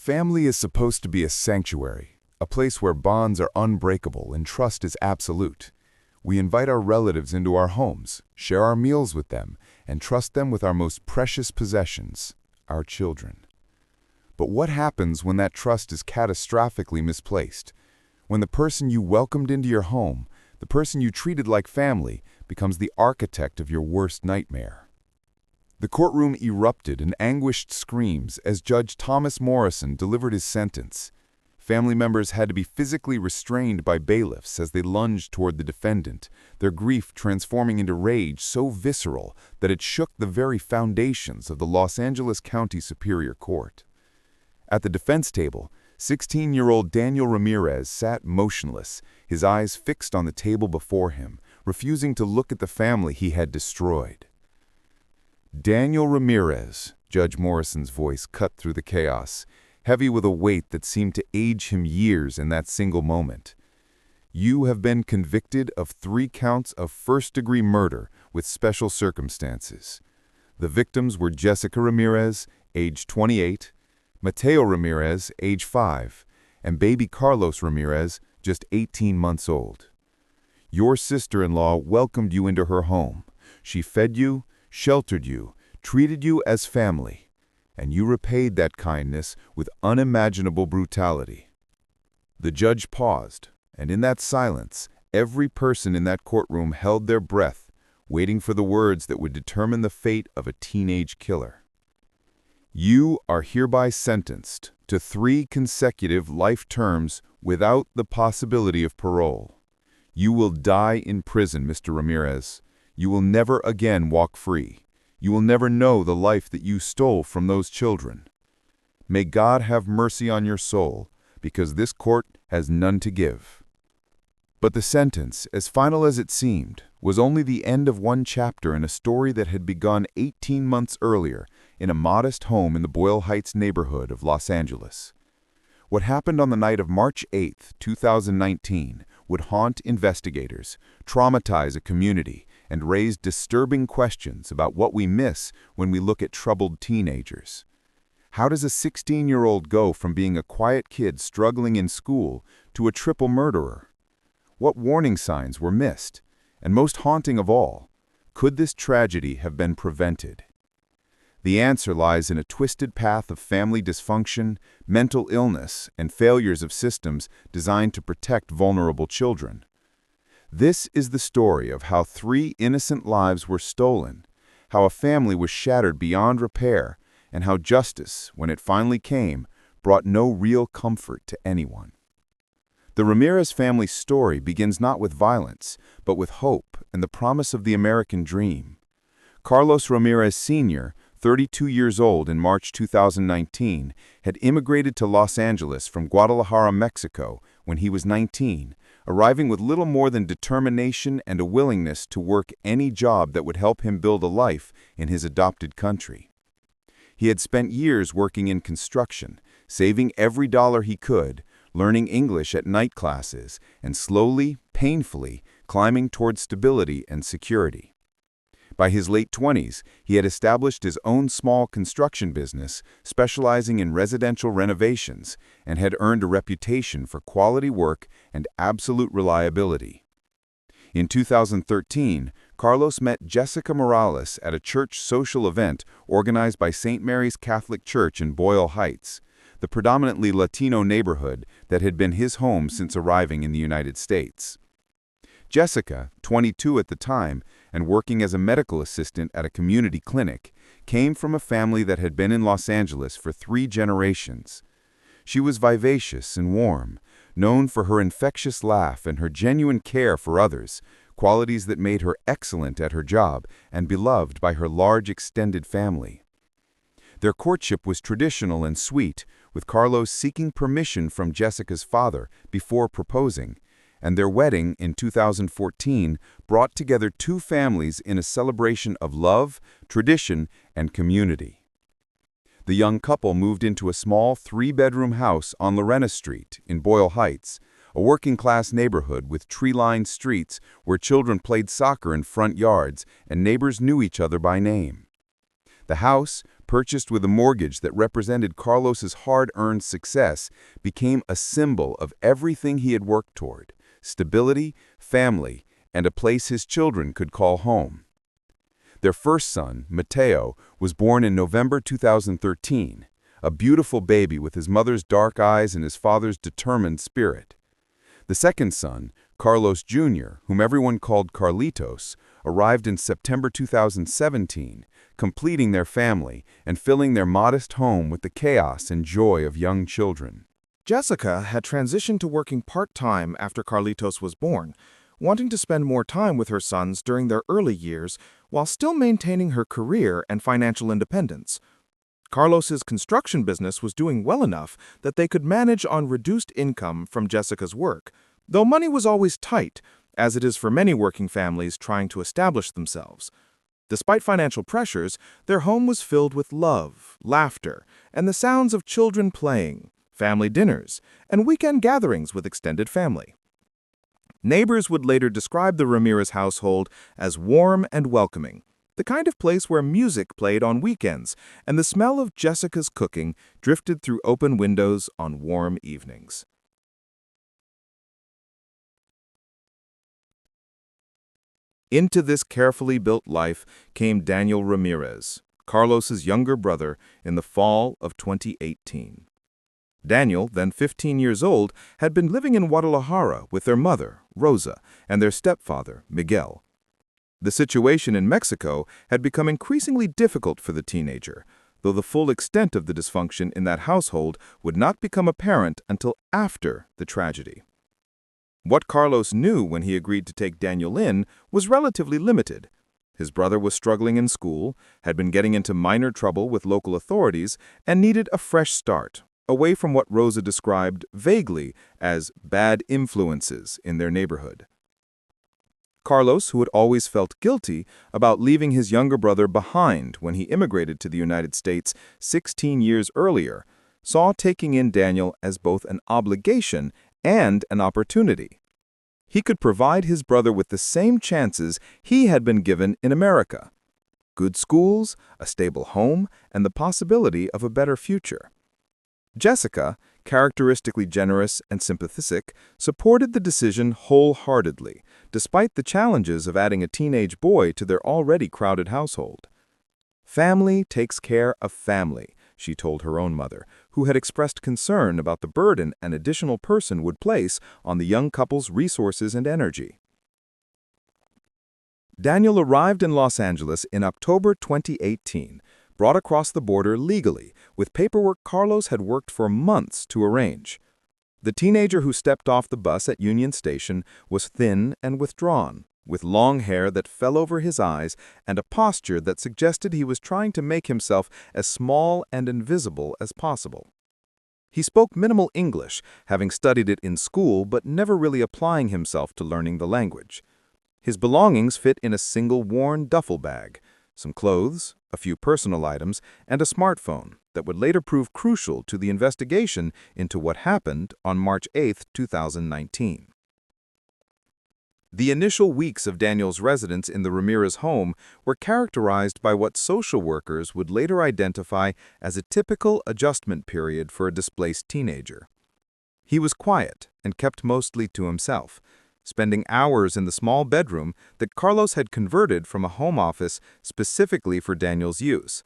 Family is supposed to be a sanctuary, a place where bonds are unbreakable and trust is absolute. We invite our relatives into our homes, share our meals with them, and trust them with our most precious possessions, our children. But what happens when that trust is catastrophically misplaced? When the person you welcomed into your home, the person you treated like family, becomes the architect of your worst nightmare. The courtroom erupted in anguished screams as Judge Thomas Morrison delivered his sentence. Family members had to be physically restrained by bailiffs as they lunged toward the defendant, their grief transforming into rage so visceral that it shook the very foundations of the Los Angeles County Superior Court. At the defense table, 16-year-old Daniel Ramirez sat motionless, his eyes fixed on the table before him, refusing to look at the family he had destroyed. Daniel Ramirez, Judge Morrison's voice cut through the chaos, heavy with a weight that seemed to age him years in that single moment. You have been convicted of 3 counts of first-degree murder with special circumstances. The victims were Jessica Ramirez, age 28, Mateo Ramirez, age 5, and baby Carlos Ramirez, just 18 months old. Your sister-in-law welcomed you into her home. She fed you, sheltered you, treated you as family, and you repaid that kindness with unimaginable brutality. The judge paused, and in that silence, every person in that courtroom held their breath, waiting for the words that would determine the fate of a teenage killer. You are hereby sentenced to 3 consecutive life terms without the possibility of parole. You will die in prison, Mr. Ramirez. You will never again walk free. You will never know the life that you stole from those children. May God have mercy on your soul, because this court has none to give. But the sentence, as final as it seemed, was only the end of one chapter in a story that had begun 18 months earlier in a modest home in the Boyle Heights neighborhood of Los Angeles. What happened on the night of March 8, 2019, would haunt investigators, traumatize a community, and raise disturbing questions about what we miss when we look at troubled teenagers. How does a 16-year-old go from being a quiet kid struggling in school to a triple murderer? What warning signs were missed? And most haunting of all, could this tragedy have been prevented? The answer lies in a twisted path of family dysfunction, mental illness, and failures of systems designed to protect vulnerable children. This is the story of how 3 innocent lives were stolen, how a family was shattered beyond repair, and how justice, when it finally came, brought no real comfort to anyone. The Ramirez family's story begins not with violence, but with hope and the promise of the American dream. Carlos Ramirez Sr., 32 years old in March 2019, had immigrated to Los Angeles from Guadalajara, Mexico, when he was 19, arriving with little more than determination and a willingness to work any job that would help him build a life in his adopted country. He had spent years working in construction, saving every dollar he could, learning English at night classes, and slowly, painfully, climbing toward stability and security. By his late 20s, he had established his own small construction business, specializing in residential renovations, and had earned a reputation for quality work and absolute reliability. In 2013, Carlos met Jessica Morales at a church social event organized by St. Mary's Catholic Church in Boyle Heights, the predominantly Latino neighborhood that had been his home since arriving in the United States. Jessica, 22 at the time, and working as a medical assistant at a community clinic, came from a family that had been in Los Angeles for 3 generations. She was vivacious and warm, known for her infectious laugh and her genuine care for others, qualities that made her excellent at her job and beloved by her large extended family. Their courtship was traditional and sweet, with Carlos seeking permission from Jessica's father before proposing, and their wedding in 2014 brought together 2 families in a celebration of love, tradition, and community. The young couple moved into a small 3-bedroom house on Lorena Street in Boyle Heights, a working-class neighborhood with tree-lined streets where children played soccer in front yards and neighbors knew each other by name. The house, purchased with a mortgage that represented Carlos's hard-earned success, became a symbol of everything he had worked toward: stability, family, and a place his children could call home. Their first son, Matteo, was born in November 2013, a beautiful baby with his mother's dark eyes and his father's determined spirit. The second son, Carlos Jr., whom everyone called Carlitos, arrived in September 2017, completing their family and filling their modest home with the chaos and joy of young children. Jessica had transitioned to working part-time after Carlitos was born, wanting to spend more time with her sons during their early years while still maintaining her career and financial independence. Carlos's construction business was doing well enough that they could manage on reduced income from Jessica's work, though money was always tight, as it is for many working families trying to establish themselves. Despite financial pressures, their home was filled with love, laughter, and the sounds of children playing, family dinners, and weekend gatherings with extended family. Neighbors would later describe the Ramirez household as warm and welcoming, the kind of place where music played on weekends and the smell of Jessica's cooking drifted through open windows on warm evenings. Into this carefully built life came Daniel Ramirez, Carlos's younger brother, in the fall of 2018. Daniel, then 15 years old, had been living in Guadalajara with their mother, Rosa, and their stepfather, Miguel. The situation in Mexico had become increasingly difficult for the teenager, though the full extent of the dysfunction in that household would not become apparent until after the tragedy. What Carlos knew when he agreed to take Daniel in was relatively limited. His brother was struggling in school, had been getting into minor trouble with local authorities, and needed a fresh start, away from what Rosa described vaguely as bad influences in their neighborhood. Carlos, who had always felt guilty about leaving his younger brother behind when he immigrated to the United States 16 years earlier, saw taking in Daniel as both an obligation and an opportunity. He could provide his brother with the same chances he had been given in America: good schools, a stable home, and the possibility of a better future. Jessica, characteristically generous and sympathetic, supported the decision wholeheartedly, despite the challenges of adding a teenage boy to their already crowded household. "Family takes care of family," she told her own mother, who had expressed concern about the burden an additional person would place on the young couple's resources and energy. Daniel arrived in Los Angeles in October 2018, brought across the border legally, with paperwork Carlos had worked for months to arrange. The teenager who stepped off the bus at Union Station was thin and withdrawn, with long hair that fell over his eyes and a posture that suggested he was trying to make himself as small and invisible as possible. He spoke minimal English, having studied it in school but never really applying himself to learning the language. His belongings fit in a single worn duffel bag: some clothes, a few personal items, and a smartphone that would later prove crucial to the investigation into what happened on March 8, 2019. The initial weeks of Daniel's residence in the Ramirez home were characterized by what social workers would later identify as a typical adjustment period for a displaced teenager. He was quiet and kept mostly to himself, spending hours in the small bedroom that Carlos had converted from a home office specifically for Daniel's use.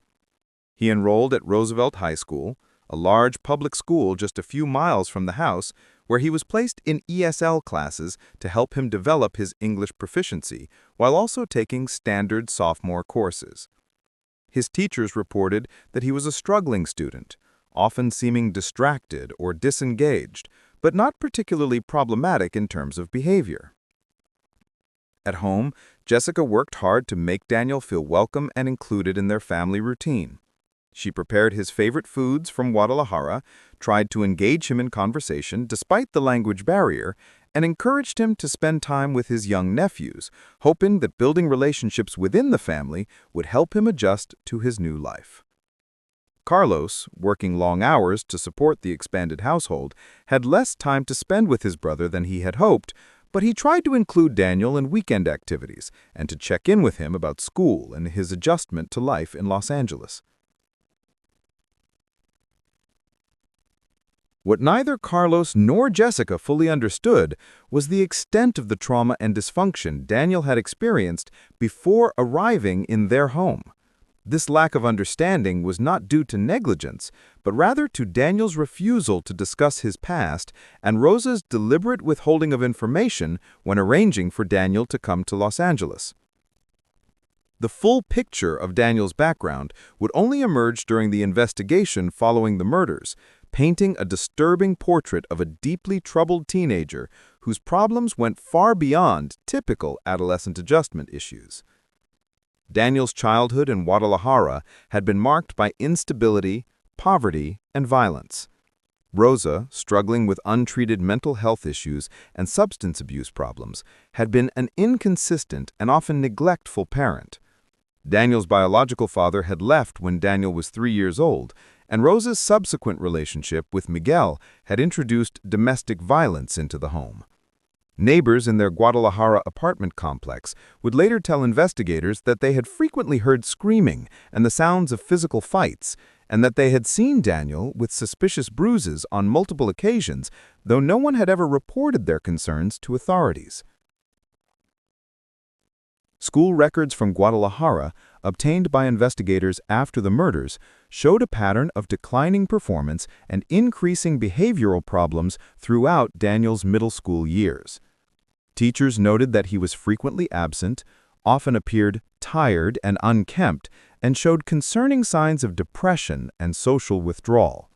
He enrolled at Roosevelt High School, a large public school just a few miles from the house, where he was placed in ESL classes to help him develop his English proficiency while also taking standard sophomore courses. His teachers reported that he was a struggling student, often seeming distracted or disengaged, but not particularly problematic in terms of behavior. At home, Jessica worked hard to make Daniel feel welcome and included in their family routine. She prepared his favorite foods from Guadalajara, tried to engage him in conversation despite the language barrier, and encouraged him to spend time with his young nephews, hoping that building relationships within the family would help him adjust to his new life. Carlos, working long hours to support the expanded household, had less time to spend with his brother than he had hoped, but he tried to include Daniel in weekend activities and to check in with him about school and his adjustment to life in Los Angeles. What neither Carlos nor Jessica fully understood was the extent of the trauma and dysfunction Daniel had experienced before arriving in their home. This lack of understanding was not due to negligence, but rather to Daniel's refusal to discuss his past and Rosa's deliberate withholding of information when arranging for Daniel to come to Los Angeles. The full picture of Daniel's background would only emerge during the investigation following the murders, painting a disturbing portrait of a deeply troubled teenager whose problems went far beyond typical adolescent adjustment issues. Daniel's childhood in Guadalajara had been marked by instability, poverty, and violence. Rosa, struggling with untreated mental health issues and substance abuse problems, had been an inconsistent and often neglectful parent. Daniel's biological father had left when Daniel was 3 years old, and Rosa's subsequent relationship with Miguel had introduced domestic violence into the home. Neighbors in their Guadalajara apartment complex would later tell investigators that they had frequently heard screaming and the sounds of physical fights, and that they had seen Daniel with suspicious bruises on multiple occasions, though no one had ever reported their concerns to authorities. School records from Guadalajara, obtained by investigators after the murders, showed a pattern of declining performance and increasing behavioral problems throughout Daniel's middle school years. Teachers noted that he was frequently absent, often appeared tired and unkempt, and showed concerning signs of depression and social withdrawal.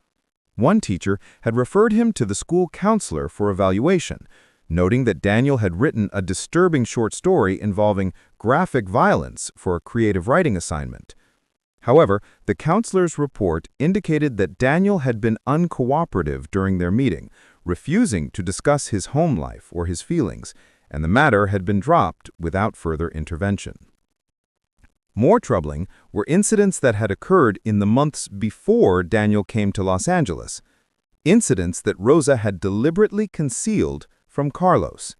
One teacher had referred him to the school counselor for evaluation, noting that Daniel had written a disturbing short story involving graphic violence for a creative writing assignment. However, the counselor's report indicated that Daniel had been uncooperative during their meeting, refusing to discuss his home life or his feelings, and the matter had been dropped without further intervention. More troubling were incidents that had occurred in the months before Daniel came to Los Angeles, incidents that Rosa had deliberately concealed from Carlos.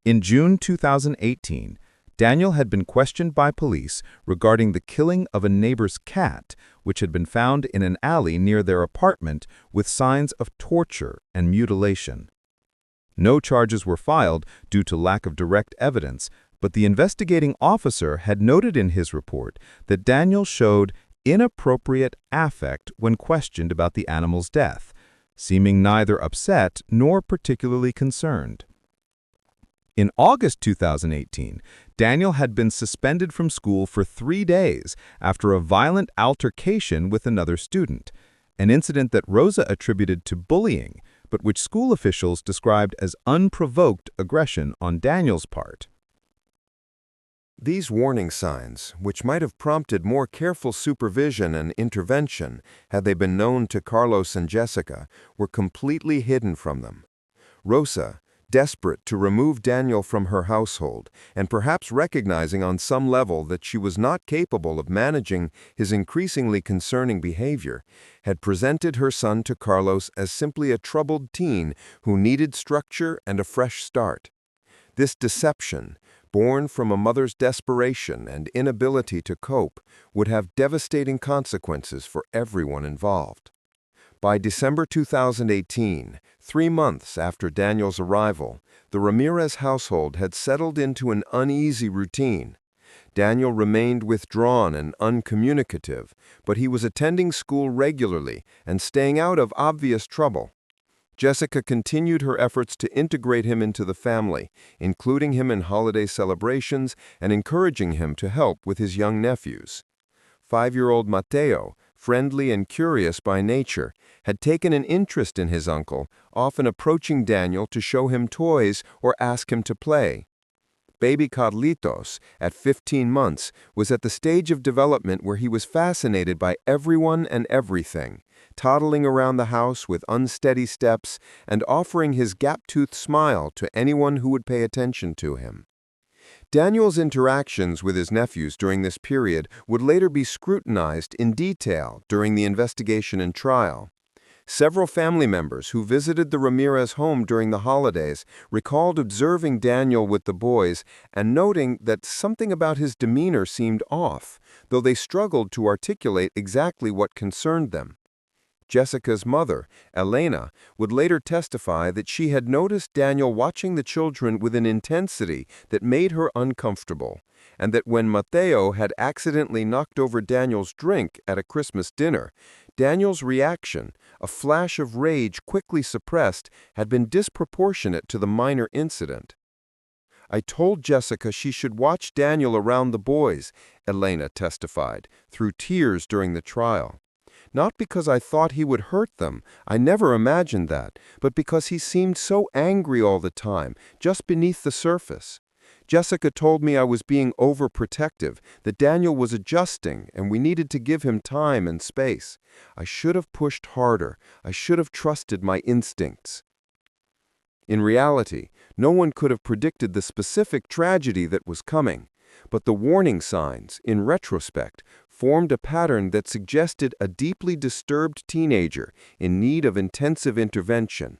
In June 2018, Daniel had been questioned by police regarding the killing of a neighbor's cat, which had been found in an alley near their apartment with signs of torture and mutilation. No charges were filed due to lack of direct evidence, but the investigating officer had noted in his report that Daniel showed inappropriate affect when questioned about the animal's death, seeming neither upset nor particularly concerned. In August 2018, Daniel had been suspended from school for 3 days after a violent altercation with another student, an incident that Rosa attributed to bullying, but which school officials described as unprovoked aggression on Daniel's part. These warning signs, which might have prompted more careful supervision and intervention had they been known to Carlos and Jessica, were completely hidden from them. Rosa, desperate to remove Daniel from her household, and perhaps recognizing on some level that she was not capable of managing his increasingly concerning behavior, had presented her son to Carlos as simply a troubled teen who needed structure and a fresh start. This deception, born from a mother's desperation and inability to cope, would have devastating consequences for everyone involved. By December 2018, 3 months after Daniel's arrival, the Ramirez household had settled into an uneasy routine. Daniel remained withdrawn and uncommunicative, but he was attending school regularly and staying out of obvious trouble. Jessica continued her efforts to integrate him into the family, including him in holiday celebrations and encouraging him to help with his young nephews. 5-year-old Mateo, friendly and curious by nature, had taken an interest in his uncle, often approaching Daniel to show him toys or ask him to play. Baby Carlitos, at 15 months, was at the stage of development where he was fascinated by everyone and everything, toddling around the house with unsteady steps and offering his gap-toothed smile to anyone who would pay attention to him. Daniel's interactions with his nephews during this period would later be scrutinized in detail during the investigation and trial. Several family members who visited the Ramirez home during the holidays recalled observing Daniel with the boys and noting that something about his demeanor seemed off, though they struggled to articulate exactly what concerned them. Jessica's mother, Elena, would later testify that she had noticed Daniel watching the children with an intensity that made her uncomfortable, and that when Mateo had accidentally knocked over Daniel's drink at a Christmas dinner, Daniel's reaction, a flash of rage quickly suppressed, had been disproportionate to the minor incident. "I told Jessica she should watch Daniel around the boys," Elena testified, through tears during the trial. "Not because I thought he would hurt them, I never imagined that, but because he seemed so angry all the time, just beneath the surface. Jessica told me I was being overprotective, that Daniel was adjusting, and we needed to give him time and space. I should have pushed harder. I should have trusted my instincts." In reality, no one could have predicted the specific tragedy that was coming, but the warning signs, in retrospect, formed a pattern that suggested a deeply disturbed teenager in need of intensive intervention.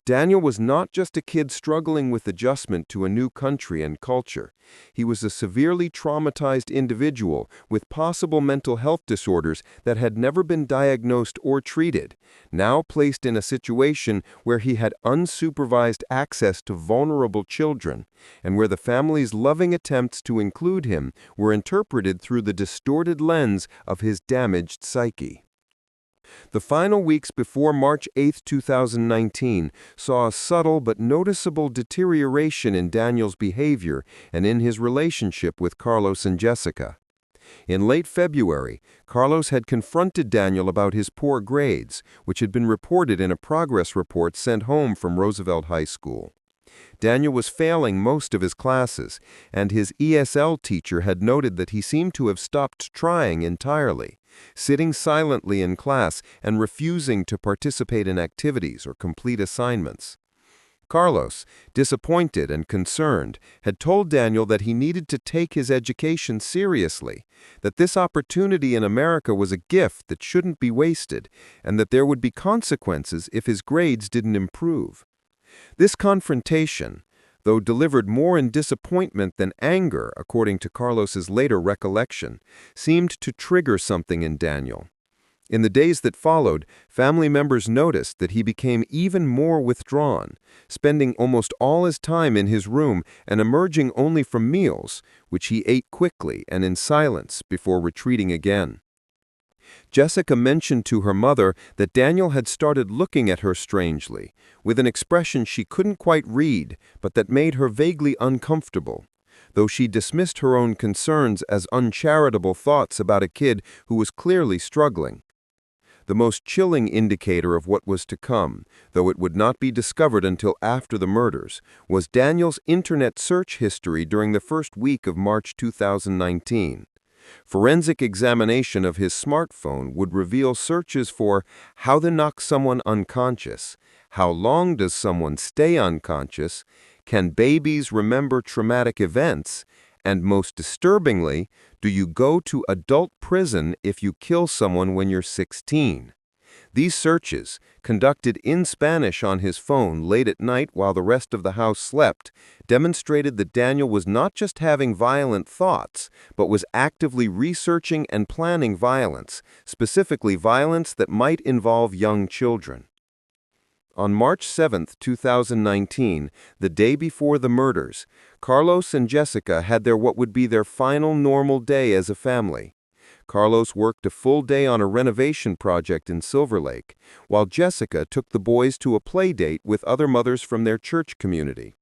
Daniel was not just a kid struggling with adjustment to a new country and culture. He was a severely traumatized individual with possible mental health disorders that had never been diagnosed or treated, now placed in a situation where he had unsupervised access to vulnerable children, and where the family's loving attempts to include him were interpreted through the distorted lens of his damaged psyche. The final weeks before March 8, 2019, saw a subtle but noticeable deterioration in Daniel's behavior and in his relationship with Carlos and Jessica. In late February, Carlos had confronted Daniel about his poor grades, which had been reported in a progress report sent home from Roosevelt High School. Daniel was failing most of his classes, and his ESL teacher had noted that he seemed to have stopped trying entirely, sitting silently in class and refusing to participate in activities or complete assignments. Carlos, disappointed and concerned, had told Daniel that he needed to take his education seriously, that this opportunity in America was a gift that shouldn't be wasted, and that there would be consequences if his grades didn't improve. This confrontation, though delivered more in disappointment than anger, according to Carlos's later recollection, seemed to trigger something in Daniel. In the days that followed, family members noticed that he became even more withdrawn, spending almost all his time in his room and emerging only from meals, which he ate quickly and in silence before retreating again. Jessica mentioned to her mother that Daniel had started looking at her strangely, with an expression she couldn't quite read, but that made her vaguely uncomfortable, though she dismissed her own concerns as uncharitable thoughts about a kid who was clearly struggling. The most chilling indicator of what was to come, though it would not be discovered until after the murders, was Daniel's internet search history during the first week of March 2019. Forensic examination of his smartphone would reveal searches for "how to knock someone unconscious," "how long does someone stay unconscious," "can babies remember traumatic events," and most disturbingly, "do you go to adult prison if you kill someone when you're 16?" These searches, conducted in Spanish on his phone late at night while the rest of the house slept, demonstrated that Daniel was not just having violent thoughts, but was actively researching and planning violence, specifically violence that might involve young children. On March 7, 2019, the day before the murders, Carlos and Jessica had what would be their final normal day as a family. Carlos worked a full day on a renovation project in Silver Lake, while Jessica took the boys to a play date with other mothers from their church community.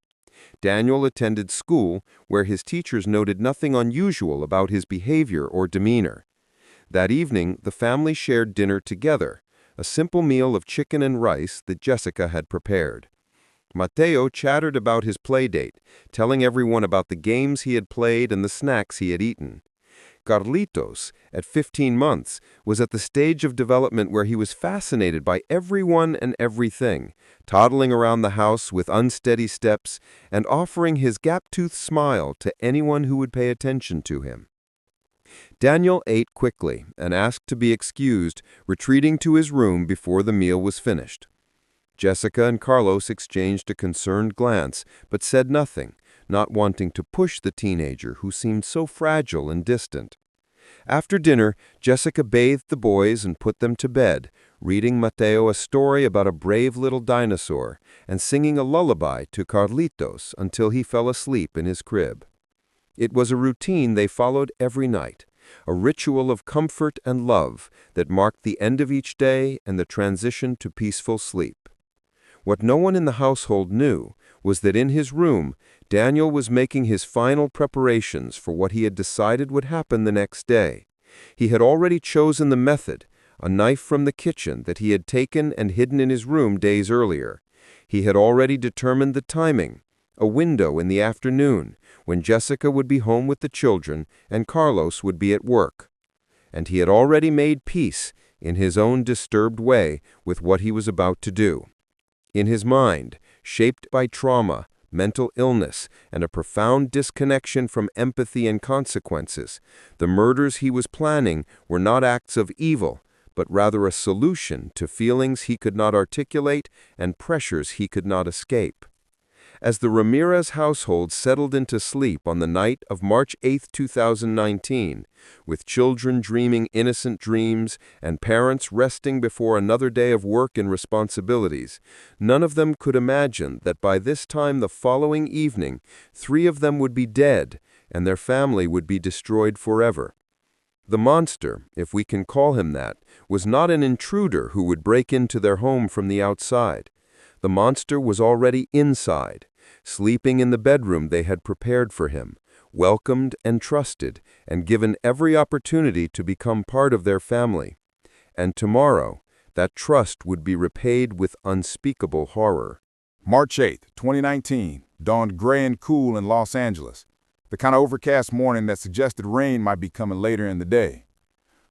Daniel attended school, where his teachers noted nothing unusual about his behavior or demeanor. That evening, the family shared dinner together, a simple meal of chicken and rice that Jessica had prepared. Mateo chattered about his play date, telling everyone about the games he had played and the snacks he had eaten. Carlitos, at 15 months, was at the stage of development where he was fascinated by everyone and everything, toddling around the house with unsteady steps and offering his gap-toothed smile to anyone who would pay attention to him. Daniel ate quickly and asked to be excused, retreating to his room before the meal was finished. Jessica and Carlos exchanged a concerned glance, but said nothing, not wanting to push the teenager who seemed so fragile and distant. After dinner, Jessica bathed the boys and put them to bed, reading Mateo a story about a brave little dinosaur and singing a lullaby to Carlitos until he fell asleep in his crib. It was a routine they followed every night, a ritual of comfort and love that marked the end of each day and the transition to peaceful sleep. What no one in the household knew was that in his room, Daniel was making his final preparations for what he had decided would happen the next day. He had already chosen the method, a knife from the kitchen that he had taken and hidden in his room days earlier. He had already determined the timing, a window in the afternoon when Jessica would be home with the children and Carlos would be at work. And he had already made peace, in his own disturbed way, with what he was about to do. In his mind, shaped by trauma, mental illness, and a profound disconnection from empathy and consequences, the murders he was planning were not acts of evil, but rather a solution to feelings he could not articulate and pressures he could not escape. As the Ramirez household settled into sleep on the night of March 8, 2019, with children dreaming innocent dreams and parents resting before another day of work and responsibilities, none of them could imagine that by this time the following evening, 3 of them would be dead and their family would be destroyed forever. The monster, if we can call him that, was not an intruder who would break into their home from the outside. The monster was already inside, sleeping in the bedroom they had prepared for him, welcomed and trusted, and given every opportunity to become part of their family. And tomorrow, that trust would be repaid with unspeakable horror. March 8, 2019, dawned gray and cool in Los Angeles, the kind of overcast morning that suggested rain might be coming later in the day.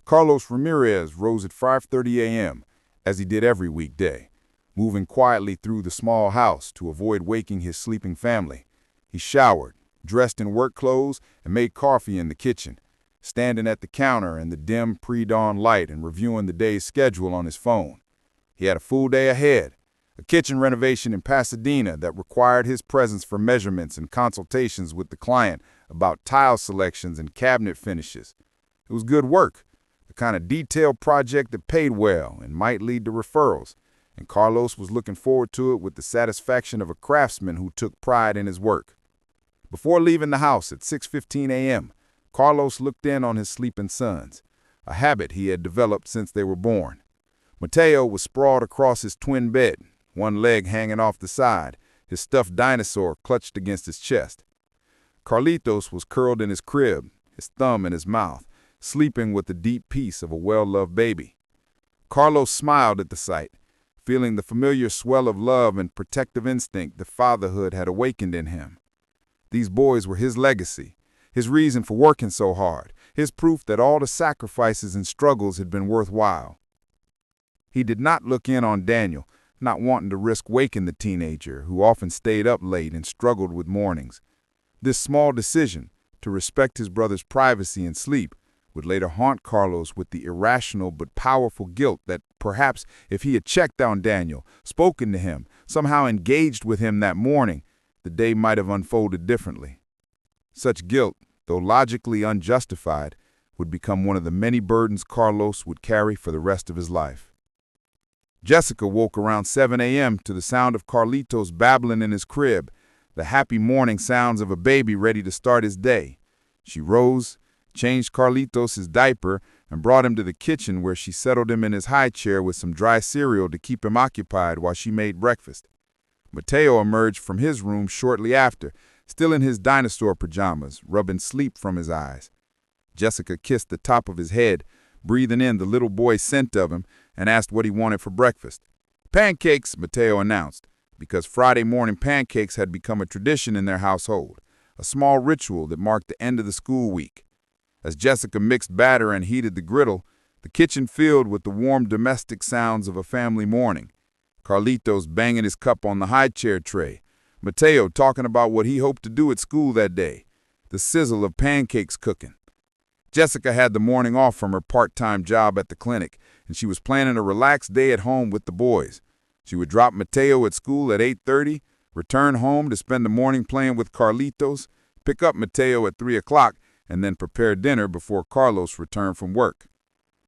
Carlos Ramirez rose at 5:30 a.m., as he did every weekday, moving quietly through the small house to avoid waking his sleeping family. He showered, dressed in work clothes, and made coffee in the kitchen, standing at the counter in the dim pre-dawn light and reviewing the day's schedule on his phone. He had a full day ahead, a kitchen renovation in Pasadena that required his presence for measurements and consultations with the client about tile selections and cabinet finishes. It was good work, the kind of detailed project that paid well and might lead to referrals, and Carlos was looking forward to it with the satisfaction of a craftsman who took pride in his work. Before leaving the house at 6:15 a.m., Carlos looked in on his sleeping sons, a habit he had developed since they were born. Mateo was sprawled across his twin bed, one leg hanging off the side, his stuffed dinosaur clutched against his chest. Carlitos was curled in his crib, his thumb in his mouth, sleeping with the deep peace of a well-loved baby. Carlos smiled at the sight, feeling the familiar swell of love and protective instinct that fatherhood had awakened in him. These boys were his legacy, his reason for working so hard, his proof that all the sacrifices and struggles had been worthwhile. He did not look in on Daniel, not wanting to risk waking the teenager, who often stayed up late and struggled with mornings. This small decision, to respect his brother's privacy and sleep, would later haunt Carlos with the irrational but powerful guilt that perhaps if he had checked on Daniel, spoken to him, somehow engaged with him that morning, the day might have unfolded differently. Such guilt, though logically unjustified, would become one of the many burdens Carlos would carry for the rest of his life. Jessica woke around 7 a.m. to the sound of Carlitos babbling in his crib, the happy morning sounds of a baby ready to start his day. She rose, changed Carlitos his diaper, and brought him to the kitchen where she settled him in his high chair with some dry cereal to keep him occupied while she made breakfast. Mateo emerged from his room shortly after, still in his dinosaur pajamas, rubbing sleep from his eyes. Jessica kissed the top of his head, breathing in the little boy's scent of him, and asked what he wanted for breakfast. Pancakes, Mateo announced, because Friday morning pancakes had become a tradition in their household, a small ritual that marked the end of the school week. As Jessica mixed batter and heated the griddle, the kitchen filled with the warm domestic sounds of a family morning. Carlitos banging his cup on the high chair tray, Mateo talking about what he hoped to do at school that day, the sizzle of pancakes cooking. Jessica had the morning off from her part-time job at the clinic, and she was planning a relaxed day at home with the boys. She would drop Mateo at school at 8:30, return home to spend the morning playing with Carlitos, pick up Mateo at 3 o'clock, and then prepare dinner before Carlos returned from work.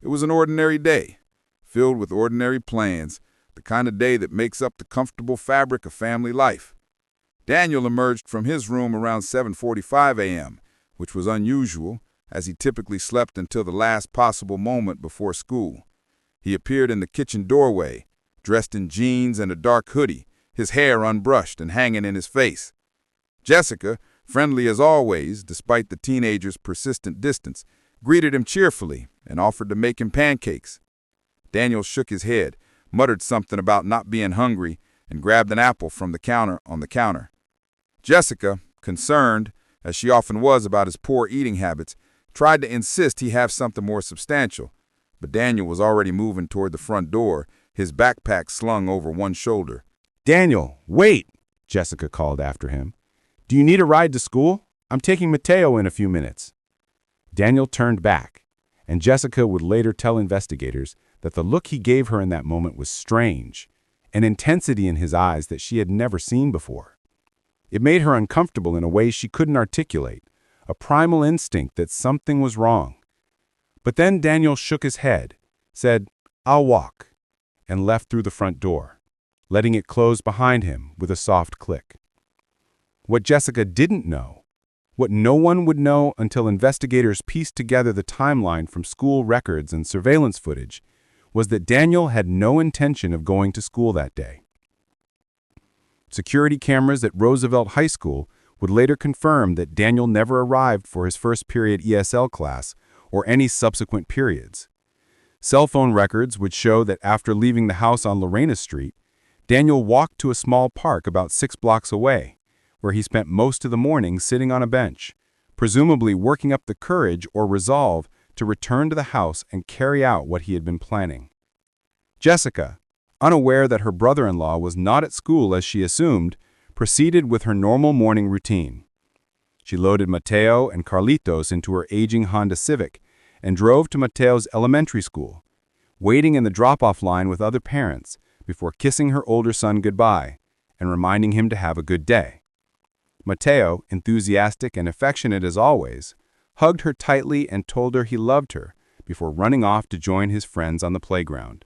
It was an ordinary day, filled with ordinary plans, the kind of day that makes up the comfortable fabric of family life. Daniel emerged from his room around 7:45 a.m., which was unusual, as he typically slept until the last possible moment before school. He appeared in the kitchen doorway, dressed in jeans and a dark hoodie, his hair unbrushed and hanging in his face. Jessica, friendly as always, despite the teenager's persistent distance, greeted him cheerfully and offered to make him pancakes. Daniel shook his head, muttered something about not being hungry, and grabbed an apple from the counter on the counter. Jessica, concerned, as she often was about his poor eating habits, tried to insist he have something more substantial, but Daniel was already moving toward the front door, his backpack slung over one shoulder. "Daniel, wait!" Jessica called after him. "Do you need a ride to school? I'm taking Mateo in a few minutes." Daniel turned back, and Jessica would later tell investigators that the look he gave her in that moment was strange, an intensity in his eyes that she had never seen before. It made her uncomfortable in a way she couldn't articulate, a primal instinct that something was wrong. But then Daniel shook his head, said, "I'll walk," and left through the front door, letting it close behind him with a soft click. What Jessica didn't know, what no one would know until investigators pieced together the timeline from school records and surveillance footage, was that Daniel had no intention of going to school that day. Security cameras at Roosevelt High School would later confirm that Daniel never arrived for his first period ESL class or any subsequent periods. Cell phone records would show that after leaving the house on Lorena Street, Daniel walked to a small park about 6 blocks away, where he spent most of the morning sitting on a bench, presumably working up the courage or resolve to return to the house and carry out what he had been planning. Jessica, unaware that her brother-in-law was not at school as she assumed, proceeded with her normal morning routine. She loaded Mateo and Carlitos into her aging Honda Civic and drove to Mateo's elementary school, waiting in the drop-off line with other parents before kissing her older son goodbye and reminding him to have a good day. Mateo, enthusiastic and affectionate as always, hugged her tightly and told her he loved her before running off to join his friends on the playground.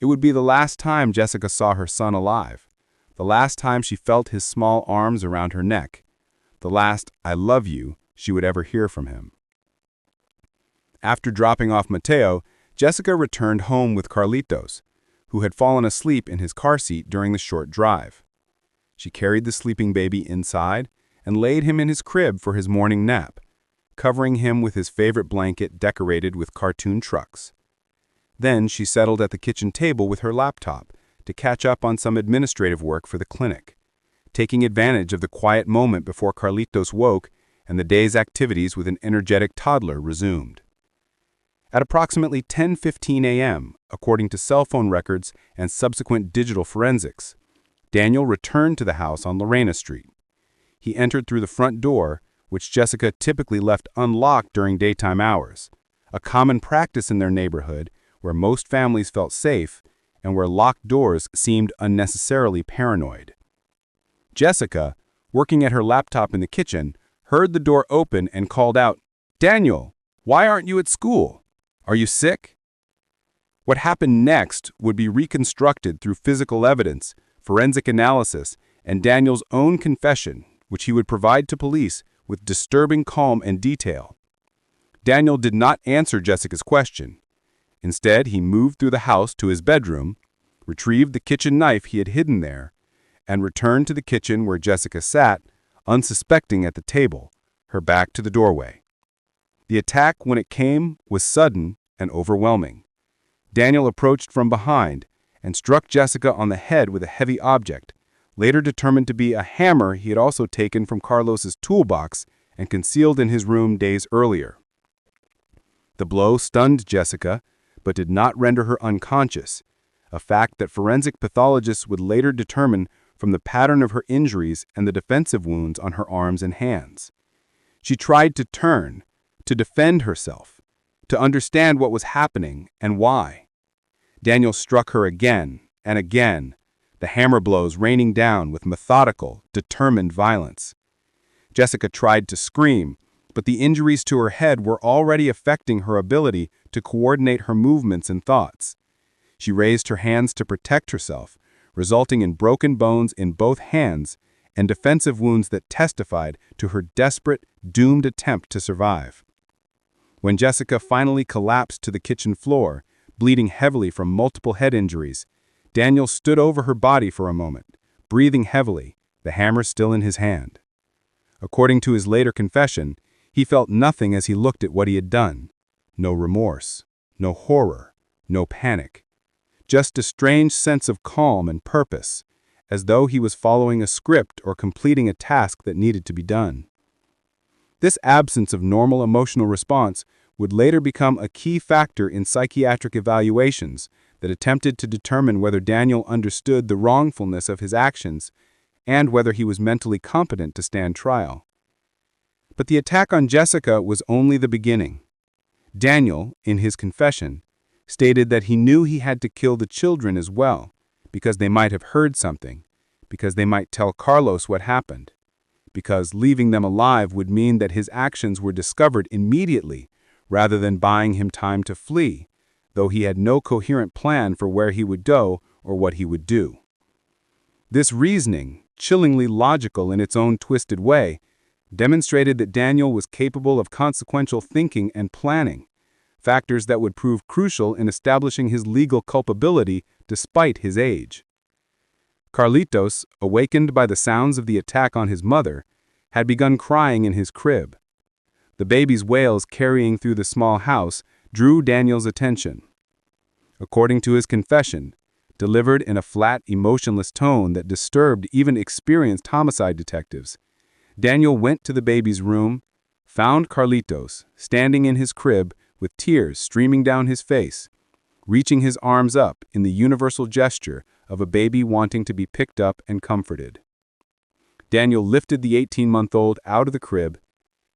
It would be the last time Jessica saw her son alive, the last time she felt his small arms around her neck, the last "I love you" she would ever hear from him. After dropping off Mateo, Jessica returned home with Carlitos, who had fallen asleep in his car seat during the short drive. She carried the sleeping baby inside and laid him in his crib for his morning nap, covering him with his favorite blanket decorated with cartoon trucks. Then she settled at the kitchen table with her laptop to catch up on some administrative work for the clinic, taking advantage of the quiet moment before Carlitos woke and the day's activities with an energetic toddler resumed. At approximately 10:15 a.m., according to cell phone records and subsequent digital forensics, Daniel returned to the house on Lorena Street. He entered through the front door, which Jessica typically left unlocked during daytime hours, a common practice in their neighborhood where most families felt safe and where locked doors seemed unnecessarily paranoid. Jessica, working at her laptop in the kitchen, heard the door open and called out, "Daniel, why aren't you at school? Are you sick?" What happened next would be reconstructed through physical evidence, forensic analysis, and Daniel's own confession, which he would provide to police with disturbing calm and detail. Daniel did not answer Jessica's question. Instead, he moved through the house to his bedroom, retrieved the kitchen knife he had hidden there, and returned to the kitchen where Jessica sat, unsuspecting at the table, her back to the doorway. The attack, when it came, was sudden and overwhelming. Daniel approached from behind and struck Jessica on the head with a heavy object, later determined to be a hammer he had also taken from Carlos's toolbox and concealed in his room days earlier. The blow stunned Jessica, but did not render her unconscious, a fact that forensic pathologists would later determine from the pattern of her injuries and the defensive wounds on her arms and hands. She tried to turn, to defend herself, to understand what was happening and why. Daniel struck her again and again, the hammer blows raining down with methodical, determined violence. Jessica tried to scream, but the injuries to her head were already affecting her ability to coordinate her movements and thoughts. She raised her hands to protect herself, resulting in broken bones in both hands and defensive wounds that testified to her desperate, doomed attempt to survive. When Jessica finally collapsed to the kitchen floor, bleeding heavily from multiple head injuries, Daniel stood over her body for a moment, breathing heavily, the hammer still in his hand. According to his later confession, he felt nothing as he looked at what he had done. No remorse, no horror, no panic. Just a strange sense of calm and purpose, as though he was following a script or completing a task that needed to be done. This absence of normal emotional response would later become a key factor in psychiatric evaluations that attempted to determine whether Daniel understood the wrongfulness of his actions and whether he was mentally competent to stand trial. But the attack on Jessica was only the beginning. Daniel, in his confession, stated that he knew he had to kill the children as well, because they might have heard something, because they might tell Carlos what happened, because leaving them alive would mean that his actions were discovered immediately rather than buying him time to flee, though he had no coherent plan for where he would go or what he would do. This reasoning, chillingly logical in its own twisted way, demonstrated that Daniel was capable of consequential thinking and planning, factors that would prove crucial in establishing his legal culpability despite his age. Carlitos, awakened by the sounds of the attack on his mother, had begun crying in his crib. The baby's wails carrying through the small house drew Daniel's attention. According to his confession, delivered in a flat, emotionless tone that disturbed even experienced homicide detectives, Daniel went to the baby's room, found Carlitos standing in his crib with tears streaming down his face, reaching his arms up in the universal gesture of a baby wanting to be picked up and comforted. Daniel lifted the 18-month-old out of the crib,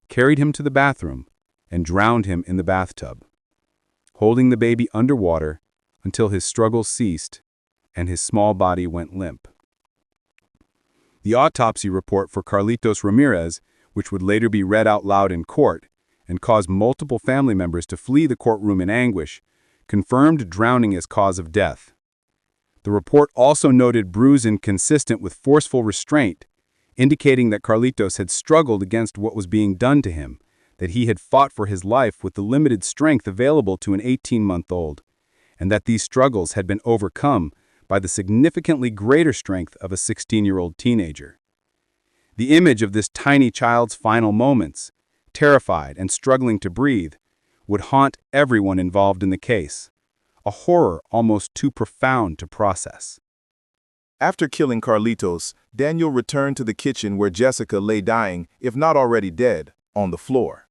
carried him to the bathroom, and drowned him in the bathtub, holding the baby underwater until his struggles ceased and his small body went limp. The autopsy report for Carlitos Ramirez, which would later be read out loud in court and cause multiple family members to flee the courtroom in anguish, confirmed drowning as cause of death. The report also noted bruising consistent with forceful restraint, indicating that Carlitos had struggled against what was being done to him, that he had fought for his life with the limited strength available to an 18-month-old, and that these struggles had been overcome by the significantly greater strength of a 16-year-old teenager. The image of this tiny child's final moments, terrified and struggling to breathe, would haunt everyone involved in the case, a horror almost too profound to process. After killing Carlitos, Daniel returned to the kitchen where Jessica lay dying, if not already dead, on the floor.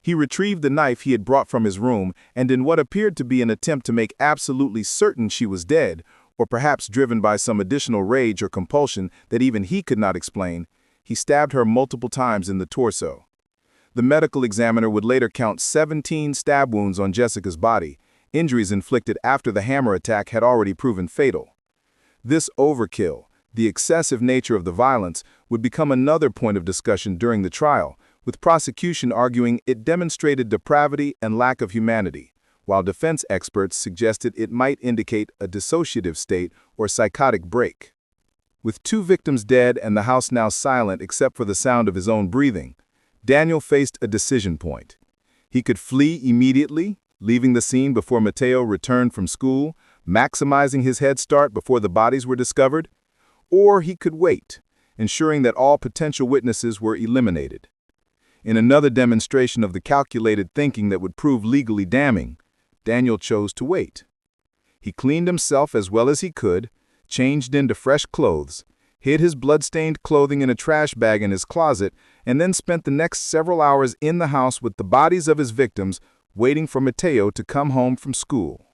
He retrieved the knife he had brought from his room, and in what appeared to be an attempt to make absolutely certain she was dead, or perhaps driven by some additional rage or compulsion that even he could not explain, he stabbed her multiple times in the torso. The medical examiner would later count 17 stab wounds on Jessica's body, injuries inflicted after the hammer attack had already proven fatal. This overkill, the excessive nature of the violence, would become another point of discussion during the trial, with prosecution arguing it demonstrated depravity and lack of humanity, while defense experts suggested it might indicate a dissociative state or psychotic break. With 2 victims dead and the house now silent except for the sound of his own breathing, Daniel faced a decision point. He could flee immediately, leaving the scene before Mateo returned from school, maximizing his head start before the bodies were discovered, or he could wait, ensuring that all potential witnesses were eliminated. In another demonstration of the calculated thinking that would prove legally damning, Daniel chose to wait. He cleaned himself as well as he could, changed into fresh clothes, hid his blood-stained clothing in a trash bag in his closet, and then spent the next several hours in the house with the bodies of his victims, waiting for Mateo to come home from school.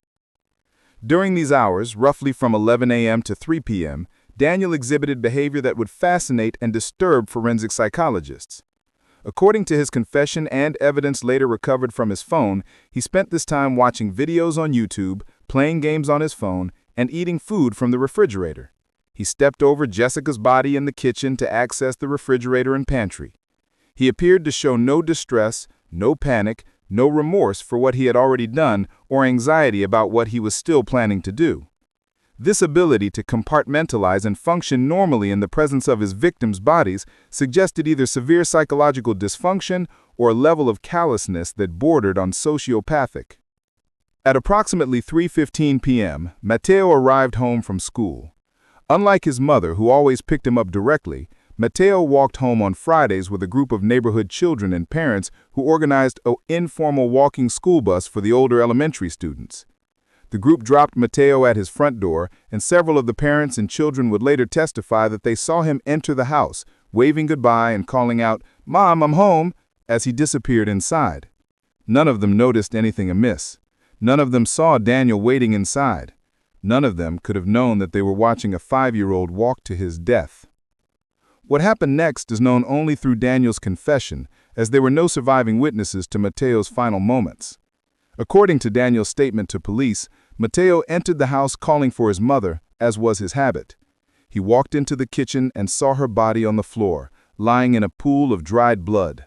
During these hours, roughly from 11 a.m. to 3 p.m., Daniel exhibited behavior that would fascinate and disturb forensic psychologists. According to his confession and evidence later recovered from his phone, he spent this time watching videos on YouTube, playing games on his phone, and eating food from the refrigerator. He stepped over Jessica's body in the kitchen to access the refrigerator and pantry. He appeared to show no distress, no panic, no remorse for what he had already done or anxiety about what he was still planning to do. This ability to compartmentalize and function normally in the presence of his victims' bodies suggested either severe psychological dysfunction or a level of callousness that bordered on sociopathic. At approximately 3:15 p.m., Matteo arrived home from school. Unlike his mother, who always picked him up directly, Matteo walked home on Fridays with a group of neighborhood children and parents who organized an informal walking school bus for the older elementary students. The group dropped Matteo at his front door, and several of the parents and children would later testify that they saw him enter the house, waving goodbye and calling out, "Mom, I'm home," as he disappeared inside. None of them noticed anything amiss. None of them saw Daniel waiting inside. None of them could have known that they were watching a 5-year-old walk to his death. What happened next is known only through Daniel's confession, as there were no surviving witnesses to Matteo's final moments. According to Daniel's statement to police, Matteo entered the house calling for his mother, as was his habit. He walked into the kitchen and saw her body on the floor, lying in a pool of dried blood.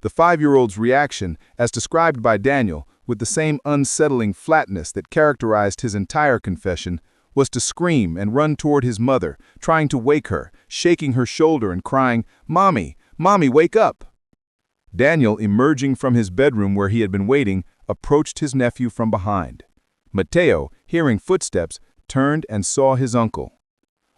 The 5-year-old's reaction, as described by Daniel, with the same unsettling flatness that characterized his entire confession, was to scream and run toward his mother, trying to wake her, shaking her shoulder and crying, "Mommy, Mommy, wake up!" Daniel, emerging from his bedroom where he had been waiting, approached his nephew from behind. Matteo, hearing footsteps, turned and saw his uncle.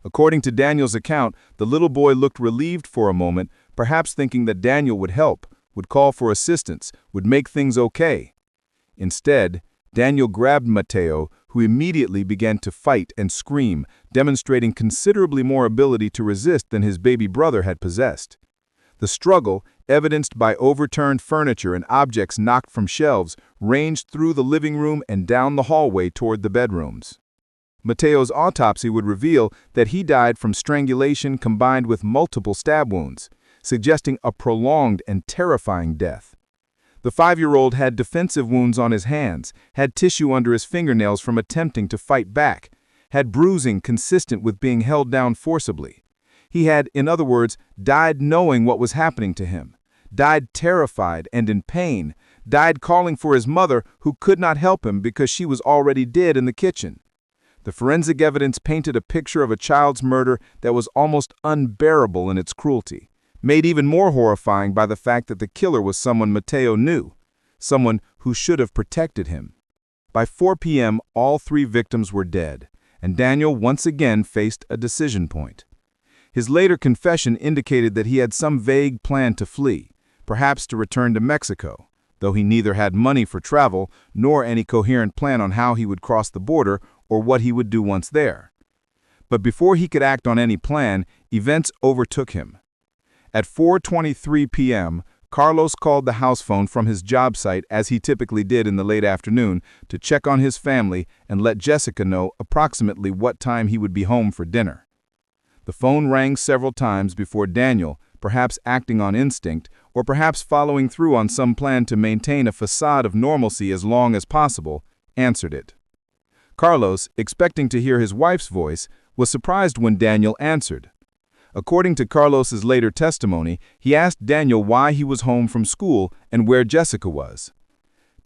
According to Daniel's account, the little boy looked relieved for a moment, perhaps thinking that Daniel would help, would call for assistance, would make things okay. Instead, Daniel grabbed Matteo, who immediately began to fight and scream, demonstrating considerably more ability to resist than his baby brother had possessed. The struggle, evidenced by overturned furniture and objects knocked from shelves, ranged through the living room and down the hallway toward the bedrooms. Matteo's autopsy would reveal that he died from strangulation combined with multiple stab wounds, suggesting a prolonged and terrifying death. The 5-year-old had defensive wounds on his hands, had tissue under his fingernails from attempting to fight back, had bruising consistent with being held down forcibly. He had, in other words, died knowing what was happening to him, died terrified and in pain, died calling for his mother who could not help him because she was already dead in the kitchen. The forensic evidence painted a picture of a child's murder that was almost unbearable in its cruelty, made even more horrifying by the fact that the killer was someone Matteo knew, someone who should have protected him. By 4 p.m., all 3 victims were dead, and Daniel once again faced a decision point. His later confession indicated that he had some vague plan to flee, perhaps to return to Mexico, though he neither had money for travel nor any coherent plan on how he would cross the border or what he would do once there. But before he could act on any plan, events overtook him. At 4:23 p.m., Carlos called the house phone from his job site, as he typically did in the late afternoon, to check on his family and let Jessica know approximately what time he would be home for dinner. The phone rang several times before Daniel, perhaps acting on instinct, or perhaps following through on some plan to maintain a facade of normalcy as long as possible, answered it. Carlos, expecting to hear his wife's voice, was surprised when Daniel answered. According to Carlos's later testimony, he asked Daniel why he was home from school and where Jessica was.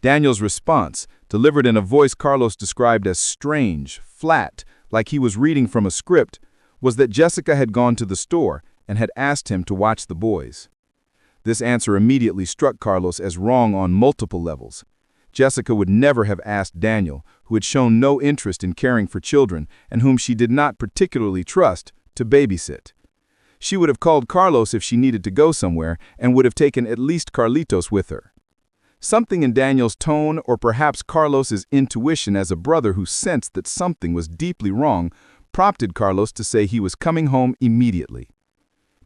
Daniel's response, delivered in a voice Carlos described as strange, flat, like he was reading from a script, was that Jessica had gone to the store and had asked him to watch the boys. This answer immediately struck Carlos as wrong on multiple levels. Jessica would never have asked Daniel, who had shown no interest in caring for children and whom she did not particularly trust, to babysit. She would have called Carlos if she needed to go somewhere and would have taken at least Carlitos with her. Something in Daniel's tone, or perhaps Carlos's intuition as a brother who sensed that something was deeply wrong, prompted Carlos to say he was coming home immediately.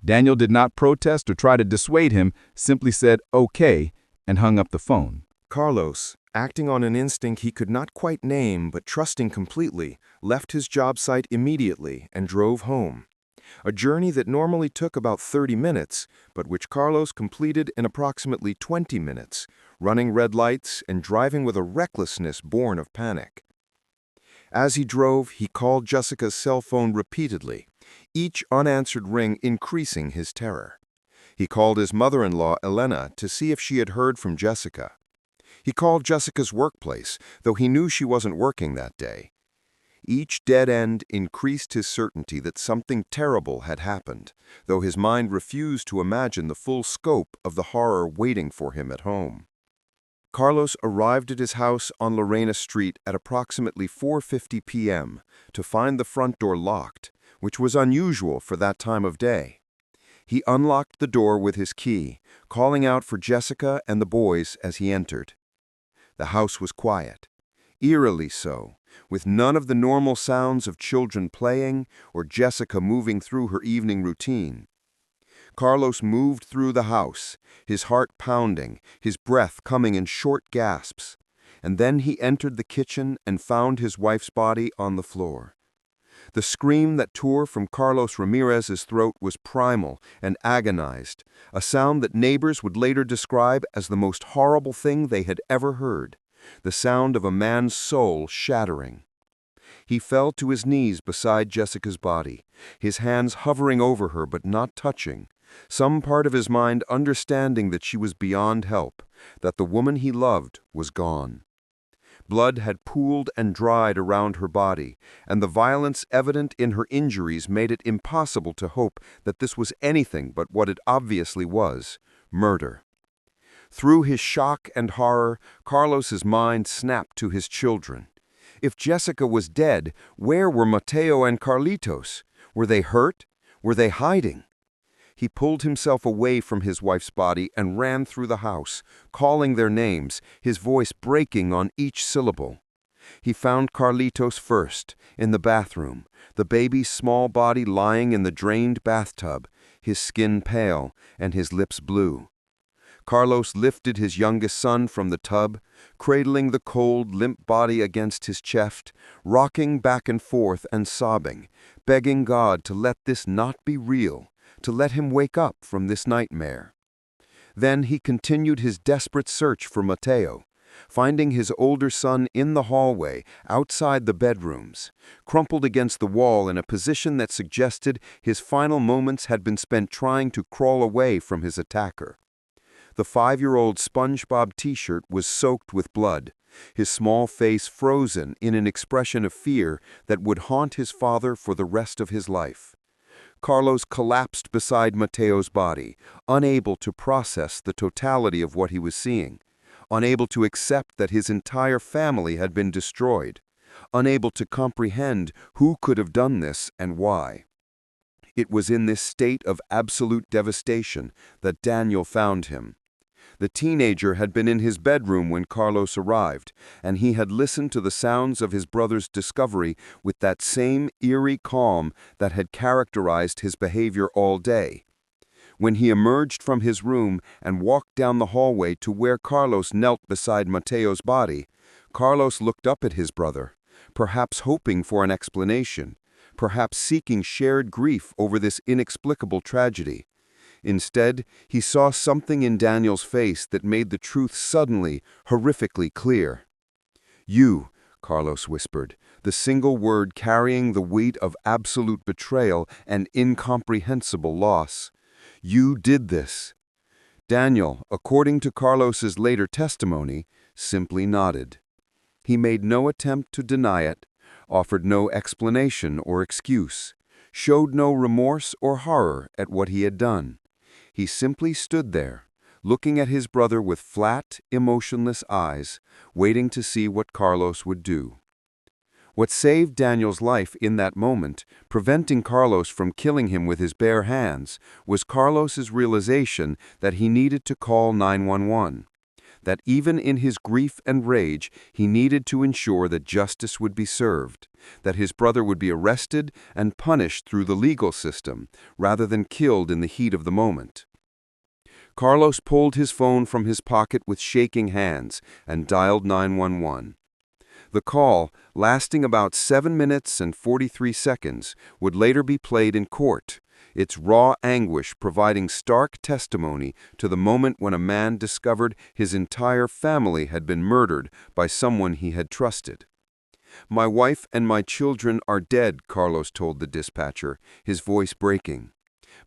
Daniel did not protest or try to dissuade him, simply said, "Okay," and hung up the phone. Carlos, acting on an instinct he could not quite name but trusting completely, left his job site immediately and drove home. A journey that normally took about 30 minutes, but which Carlos completed in approximately 20 minutes, running red lights and driving with a recklessness born of panic. As he drove, he called Jessica's cell phone repeatedly, each unanswered ring increasing his terror. He called his mother-in-law, Elena, to see if she had heard from Jessica. He called Jessica's workplace, though he knew she wasn't working that day. Each dead end increased his certainty that something terrible had happened, though his mind refused to imagine the full scope of the horror waiting for him at home. Carlos arrived at his house on Lorena Street at approximately 4:50 p.m. to find the front door locked, which was unusual for that time of day. He unlocked the door with his key, calling out for Jessica and the boys as he entered. The house was quiet, eerily so, with none of the normal sounds of children playing or Jessica moving through her evening routine. Carlos moved through the house, his heart pounding, his breath coming in short gasps, and then he entered the kitchen and found his wife's body on the floor. The scream that tore from Carlos Ramirez's throat was primal and agonized, a sound that neighbors would later describe as the most horrible thing they had ever heard, the sound of a man's soul shattering. He fell to his knees beside Jessica's body, his hands hovering over her but not touching, some part of his mind understanding that she was beyond help, that the woman he loved was gone. Blood had pooled and dried around her body, and the violence evident in her injuries made it impossible to hope that this was anything but what it obviously was, murder. Through his shock and horror, Carlos's mind snapped to his children. If Jessica was dead, where were Mateo and Carlitos? Were they hurt? Were they hiding? He pulled himself away from his wife's body and ran through the house, calling their names, his voice breaking on each syllable. He found Carlitos first, in the bathroom, the baby's small body lying in the drained bathtub, his skin pale and his lips blue. Carlos lifted his youngest son from the tub, cradling the cold, limp body against his chest, rocking back and forth and sobbing, begging God to let this not be real, to let him wake up from this nightmare. Then he continued his desperate search for Mateo, finding his older son in the hallway, outside the bedrooms, crumpled against the wall in a position that suggested his final moments had been spent trying to crawl away from his attacker. The 5-year-old SpongeBob t-shirt was soaked with blood, his small face frozen in an expression of fear that would haunt his father for the rest of his life. Carlos collapsed beside Mateo's body, unable to process the totality of what he was seeing, unable to accept that his entire family had been destroyed, unable to comprehend who could have done this and why. It was in this state of absolute devastation that Daniel found him. The teenager had been in his bedroom when Carlos arrived, and he had listened to the sounds of his brother's discovery with that same eerie calm that had characterized his behavior all day. When he emerged from his room and walked down the hallway to where Carlos knelt beside Mateo's body, Carlos looked up at his brother, perhaps hoping for an explanation, perhaps seeking shared grief over this inexplicable tragedy. Instead, he saw something in Daniel's face that made the truth suddenly, horrifically clear. "You," Carlos whispered, the single word carrying the weight of absolute betrayal and incomprehensible loss. "You did this." Daniel, according to Carlos's later testimony, simply nodded. He made no attempt to deny it, offered no explanation or excuse, showed no remorse or horror at what he had done. He simply stood there, looking at his brother with flat, emotionless eyes, waiting to see what Carlos would do. What saved Daniel's life in that moment, preventing Carlos from killing him with his bare hands, was Carlos's realization that he needed to call 911, that even in his grief and rage, he needed to ensure that justice would be served, that his brother would be arrested and punished through the legal system, rather than killed in the heat of the moment. Carlos pulled his phone from his pocket with shaking hands and dialed 911. The call, lasting about 7 minutes and 43 seconds, would later be played in court, its raw anguish providing stark testimony to the moment when a man discovered his entire family had been murdered by someone he had trusted. "My wife and my children are dead," Carlos told the dispatcher, his voice breaking.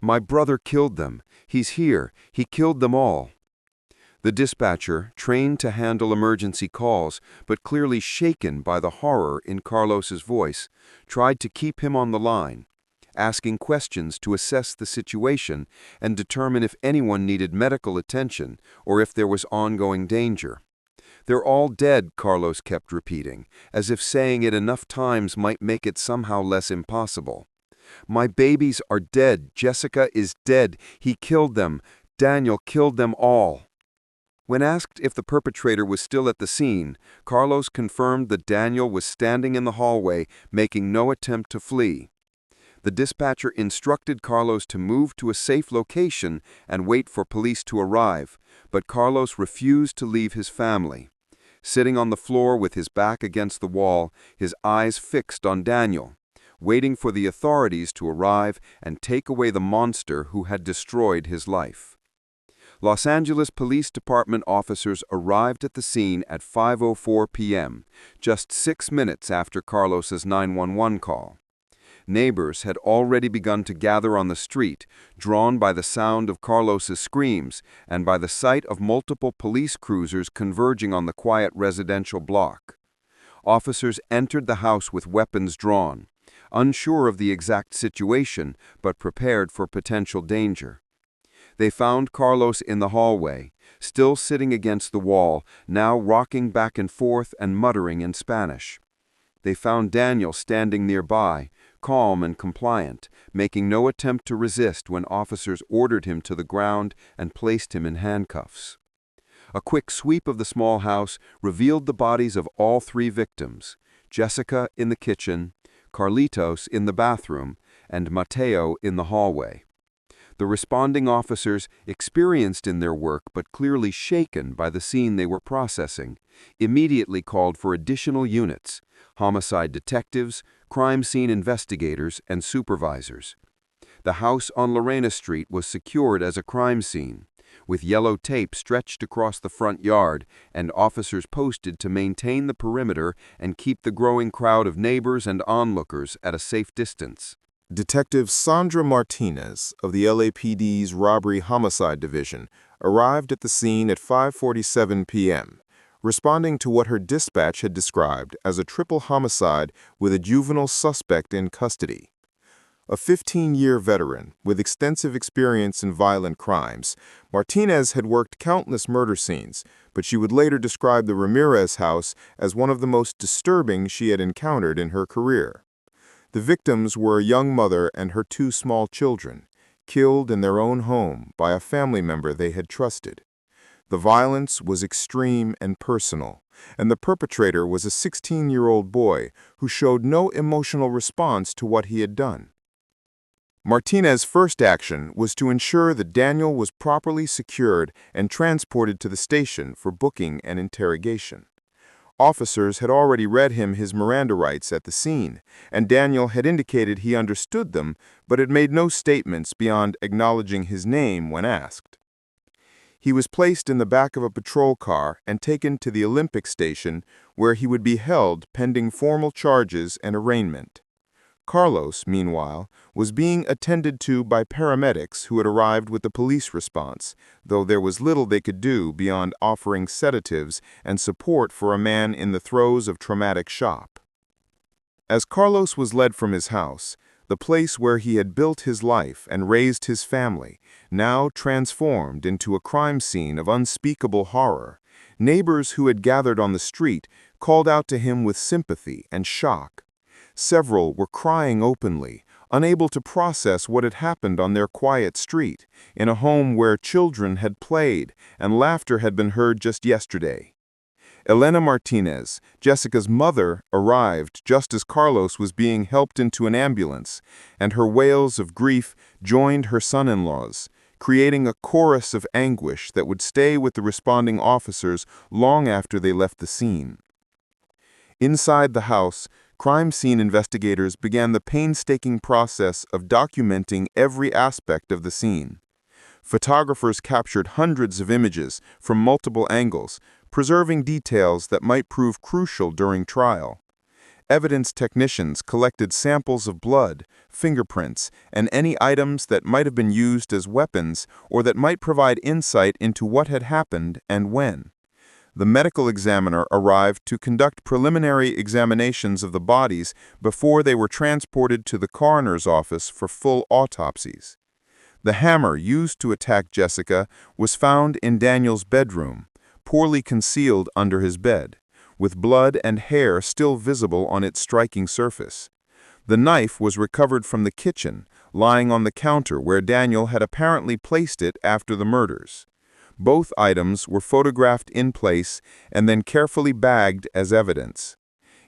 "My brother killed them. He's here. He killed them all." The dispatcher, trained to handle emergency calls, but clearly shaken by the horror in Carlos's voice, tried to keep him on the line, asking questions to assess the situation and determine if anyone needed medical attention or if there was ongoing danger. "They're all dead," Carlos kept repeating, as if saying it enough times might make it somehow less impossible. "My babies are dead. Jessica is dead. He killed them. Daniel killed them all." When asked if the perpetrator was still at the scene, Carlos confirmed that Daniel was standing in the hallway, making no attempt to flee. The dispatcher instructed Carlos to move to a safe location and wait for police to arrive, but Carlos refused to leave his family. Sitting on the floor with his back against the wall, his eyes fixed on Daniel, waiting for the authorities to arrive and take away the monster who had destroyed his life. Los Angeles Police Department officers arrived at the scene at 5:04 p.m., just 6 minutes after Carlos's 911 call. Neighbors had already begun to gather on the street, drawn by the sound of Carlos's screams and by the sight of multiple police cruisers converging on the quiet residential block. Officers entered the house with weapons drawn, unsure of the exact situation but prepared for potential danger. They found Carlos in the hallway, still sitting against the wall, now rocking back and forth and muttering in Spanish. They found Daniel standing nearby, calm and compliant, making no attempt to resist when officers ordered him to the ground and placed him in handcuffs. A quick sweep of the small house revealed the bodies of all 3 victims: Jessica in the kitchen, Carlitos in the bathroom, and Mateo in the hallway. The responding officers, experienced in their work but clearly shaken by the scene they were processing, immediately called for additional units: homicide detectives, crime scene investigators, and supervisors. The house on Lorena Street was secured as a crime scene, with yellow tape stretched across the front yard and officers posted to maintain the perimeter and keep the growing crowd of neighbors and onlookers at a safe distance. Detective Sandra Martinez of the LAPD's Robbery Homicide Division arrived at the scene at 5:47 p.m., responding to what her dispatch had described as a triple homicide with a juvenile suspect in custody. A 15-year veteran with extensive experience in violent crimes, Martinez had worked countless murder scenes, but she would later describe the Ramirez house as one of the most disturbing she had encountered in her career. The victims were a young mother and her 2 small children, killed in their own home by a family member they had trusted. The violence was extreme and personal, and the perpetrator was a 16-year-old boy who showed no emotional response to what he had done. Martinez's first action was to ensure that Daniel was properly secured and transported to the station for booking and interrogation. Officers had already read him his Miranda rights at the scene, and Daniel had indicated he understood them, but had made no statements beyond acknowledging his name when asked. He was placed in the back of a patrol car and taken to the Olympic station, where he would be held pending formal charges and arraignment. Carlos, meanwhile, was being attended to by paramedics who had arrived with the police response, though there was little they could do beyond offering sedatives and support for a man in the throes of traumatic shock. As Carlos was led from his house, the place where he had built his life and raised his family, now transformed into a crime scene of unspeakable horror, neighbors who had gathered on the street called out to him with sympathy and shock. Several were crying openly, unable to process what had happened on their quiet street, in a home where children had played and laughter had been heard just yesterday. Elena Martinez, Jessica's mother, arrived just as Carlos was being helped into an ambulance, and her wails of grief joined her son-in-law's, creating a chorus of anguish that would stay with the responding officers long after they left the scene. Inside the house, crime scene investigators began the painstaking process of documenting every aspect of the scene. Photographers captured hundreds of images from multiple angles, preserving details that might prove crucial during trial. evidence technicians collected samples of blood, fingerprints, and any items that might have been used as weapons or that might provide insight into what had happened and when. The medical examiner arrived to conduct preliminary examinations of the bodies before they were transported to the coroner's office for full autopsies. The hammer used to attack Jessica was found in Daniel's bedroom, poorly concealed under his bed, with blood and hair still visible on its striking surface. The knife was recovered from the kitchen, lying on the counter where Daniel had apparently placed it after the murders. Both items were photographed in place and then carefully bagged as evidence.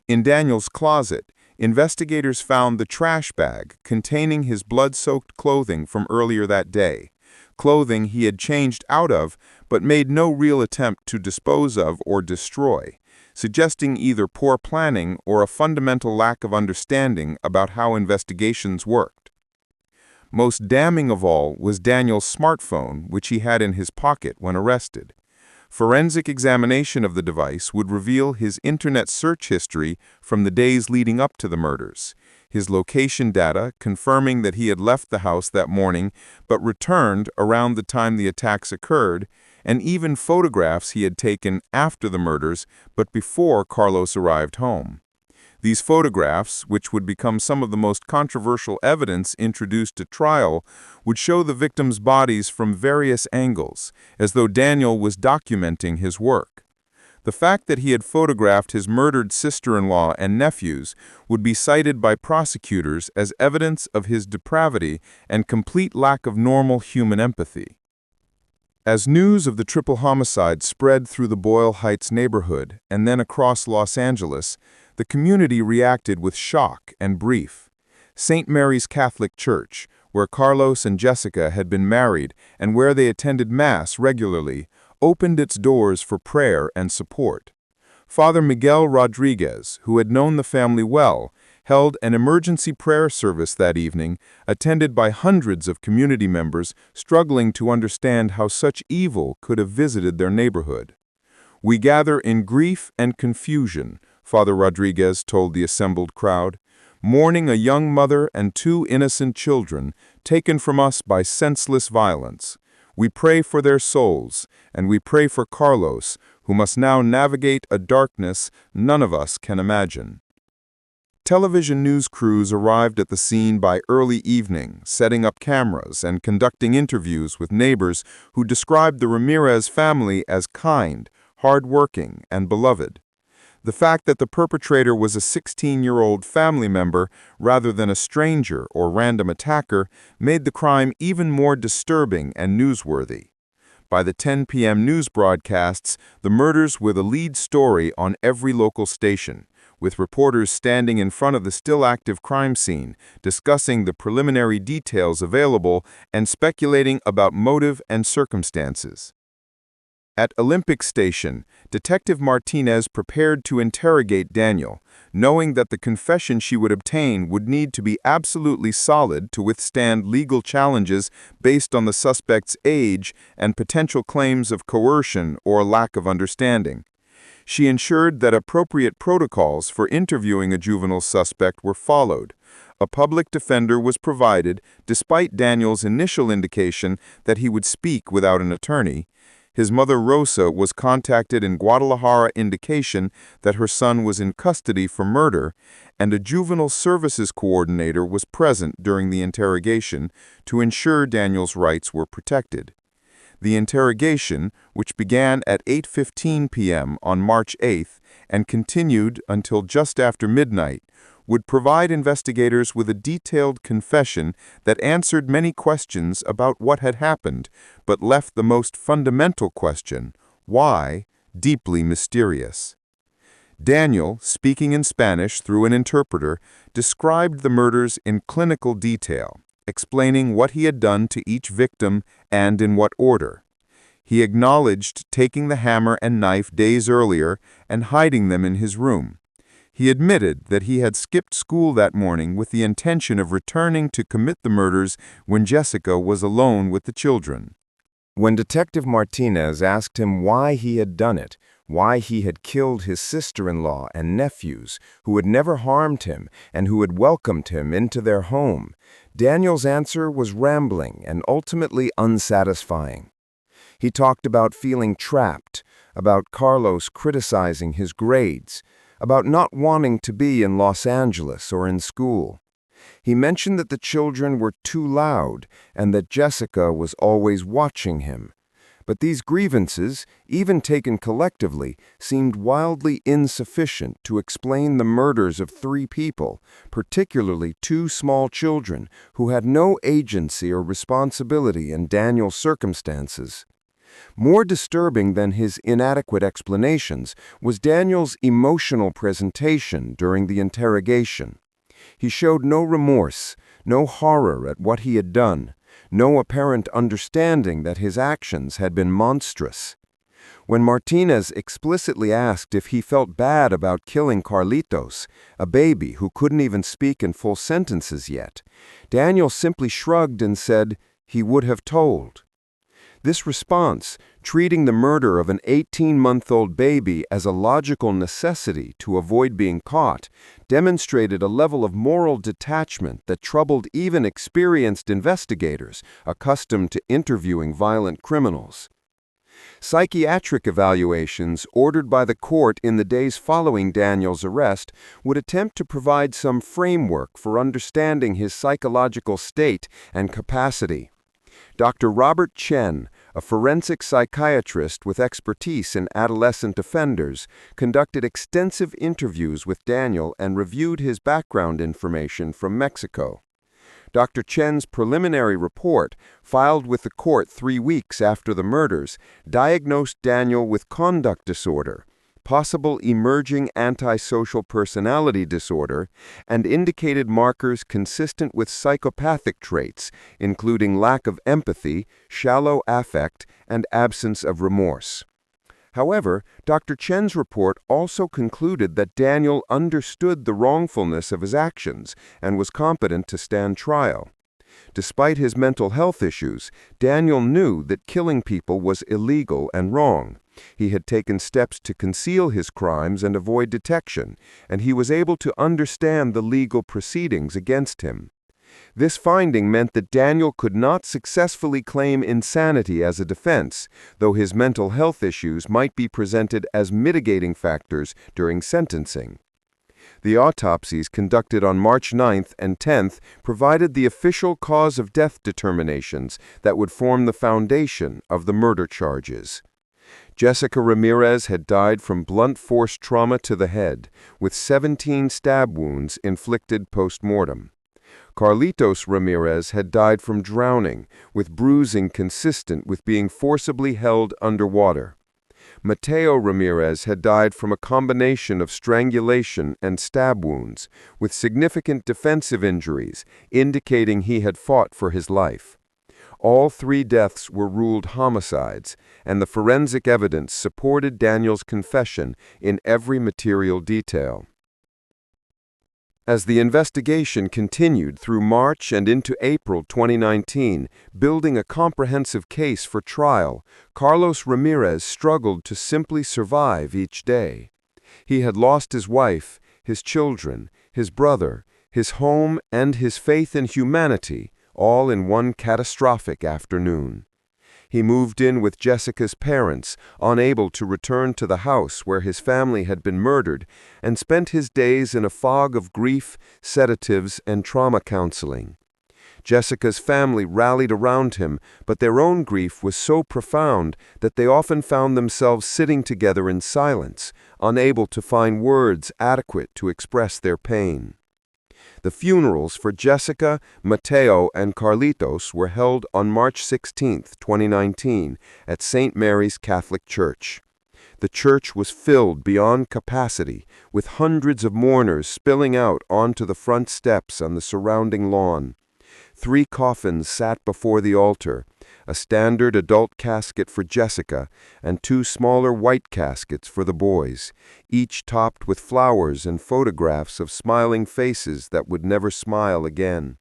In Daniel's closet, investigators found the trash bag containing his blood-soaked clothing from earlier that day, clothing he had changed out of but made no real attempt to dispose of or destroy, suggesting either poor planning or a fundamental lack of understanding about how investigations worked. Most damning of all was Daniel's smartphone, which he had in his pocket when arrested. Forensic examination of the device would reveal his internet search history from the days leading up to the murders, his location data confirming that he had left the house that morning but returned around the time the attacks occurred, and even photographs he had taken after the murders but before Carlos arrived home. These photographs, which would become some of the most controversial evidence introduced at trial, would show the victims' bodies from various angles, as though Daniel was documenting his work. The fact that he had photographed his murdered sister-in-law and nephews would be cited by prosecutors as evidence of his depravity and complete lack of normal human empathy. As news of the triple homicide spread through the Boyle Heights neighborhood and then across Los Angeles, the community reacted with shock and grief. St. Mary's Catholic Church, where Carlos and Jessica had been married and where they attended Mass regularly, opened its doors for prayer and support. Father Miguel Rodriguez, who had known the family well, held an emergency prayer service that evening, attended by hundreds of community members struggling to understand how such evil could have visited their neighborhood. "We gather in grief and confusion," Father Rodriguez told the assembled crowd, "mourning a young mother and 2 innocent children taken from us by senseless violence. We pray for their souls, and we pray for Carlos, who must now navigate a darkness none of us can imagine." Television news crews arrived at the scene by early evening, setting up cameras and conducting interviews with neighbors who described the Ramirez family as kind, hard-working, and beloved. The fact that the perpetrator was a 16-year-old family member rather than a stranger or random attacker made the crime even more disturbing and newsworthy. By the 10 p.m. news broadcasts, the murders were the lead story on every local station, with reporters standing in front of the still-active crime scene, discussing the preliminary details available and speculating about motive and circumstances. At Olympic Station, Detective Martinez prepared to interrogate Daniel, knowing that the confession she would obtain would need to be absolutely solid to withstand legal challenges based on the suspect's age and potential claims of coercion or lack of understanding. She ensured that appropriate protocols for interviewing a juvenile suspect were followed. A public defender was provided, despite Daniel's initial indication that he would speak without an attorney. His mother Rosa was contacted in Guadalajara indication that her son was in custody for murder, and a juvenile services coordinator was present during the interrogation to ensure Daniel's rights were protected. The interrogation, which began at 8:15 p.m. on March 8th and continued until just after midnight, would provide investigators with a detailed confession that answered many questions about what had happened, but left the most fundamental question, why, deeply mysterious. Daniel, speaking in Spanish through an interpreter, described the murders in clinical detail, explaining what he had done to each victim and in what order. He acknowledged taking the hammer and knife days earlier and hiding them in his room. He admitted that he had skipped school that morning with the intention of returning to commit the murders when Jessica was alone with the children. When Detective Martinez asked him why he had done it, why he had killed his sister-in-law and nephews, who had never harmed him and who had welcomed him into their home, Daniel's answer was rambling and ultimately unsatisfying. He talked about feeling trapped, about Carlos criticizing his grades, about not wanting to be in Los Angeles or in school. He mentioned that the children were too loud and that Jessica was always watching him. But these grievances, even taken collectively, seemed wildly insufficient to explain the murders of 3 people, particularly 2 small children who had no agency or responsibility in Daniel's circumstances. More disturbing than his inadequate explanations was Daniel's emotional presentation during the interrogation. He showed no remorse, no horror at what he had done, no apparent understanding that his actions had been monstrous. When Martinez explicitly asked if he felt bad about killing Carlitos, a baby who couldn't even speak in full sentences yet, Daniel simply shrugged and said he would have told. This response, treating the murder of an 18-month-old baby as a logical necessity to avoid being caught, demonstrated a level of moral detachment that troubled even experienced investigators accustomed to interviewing violent criminals. Psychiatric evaluations ordered by the court in the days following Daniel's arrest would attempt to provide some framework for understanding his psychological state and capacity. Dr. Robert Chen, a forensic psychiatrist with expertise in adolescent offenders, conducted extensive interviews with Daniel and reviewed his background information from Mexico. Dr. Chen's preliminary report, filed with the court 3 weeks after the murders, diagnosed Daniel with conduct disorder, possible emerging antisocial personality disorder, and indicated markers consistent with psychopathic traits, including lack of empathy, shallow affect, and absence of remorse. However, Dr. Chen's report also concluded that Daniel understood the wrongfulness of his actions and was competent to stand trial. Despite his mental health issues, Daniel knew that killing people was illegal and wrong. He had taken steps to conceal his crimes and avoid detection, and he was able to understand the legal proceedings against him. This finding meant that Daniel could not successfully claim insanity as a defense, though his mental health issues might be presented as mitigating factors during sentencing. The autopsies conducted on March 9th and 10th provided the official cause of death determinations that would form the foundation of the murder charges. Jessica Ramirez had died from blunt force trauma to the head, with 17 stab wounds inflicted post-mortem. Carlitos Ramirez had died from drowning, with bruising consistent with being forcibly held underwater. Mateo Ramirez had died from a combination of strangulation and stab wounds, with significant defensive injuries, indicating he had fought for his life. All 3 deaths were ruled homicides, and the forensic evidence supported Daniel's confession in every material detail. As the investigation continued through March and into April 2019, building a comprehensive case for trial, Carlos Ramirez struggled to simply survive each day. He had lost his wife, his children, his brother, his home, and his faith in humanity, all in one catastrophic afternoon. He moved in with Jessica's parents, unable to return to the house where his family had been murdered, and spent his days in a fog of grief, sedatives, and trauma counseling. Jessica's family rallied around him, but their own grief was so profound that they often found themselves sitting together in silence, unable to find words adequate to express their pain. The funerals for Jessica, Mateo, and Carlitos were held on March 16, 2019, at St. Mary's Catholic Church. The church was filled beyond capacity, with hundreds of mourners spilling out onto the front steps on the surrounding lawn. 3 coffins sat before the altar, a standard adult casket for Jessica and 2 smaller white caskets for the boys, each topped with flowers and photographs of smiling faces that would never smile again.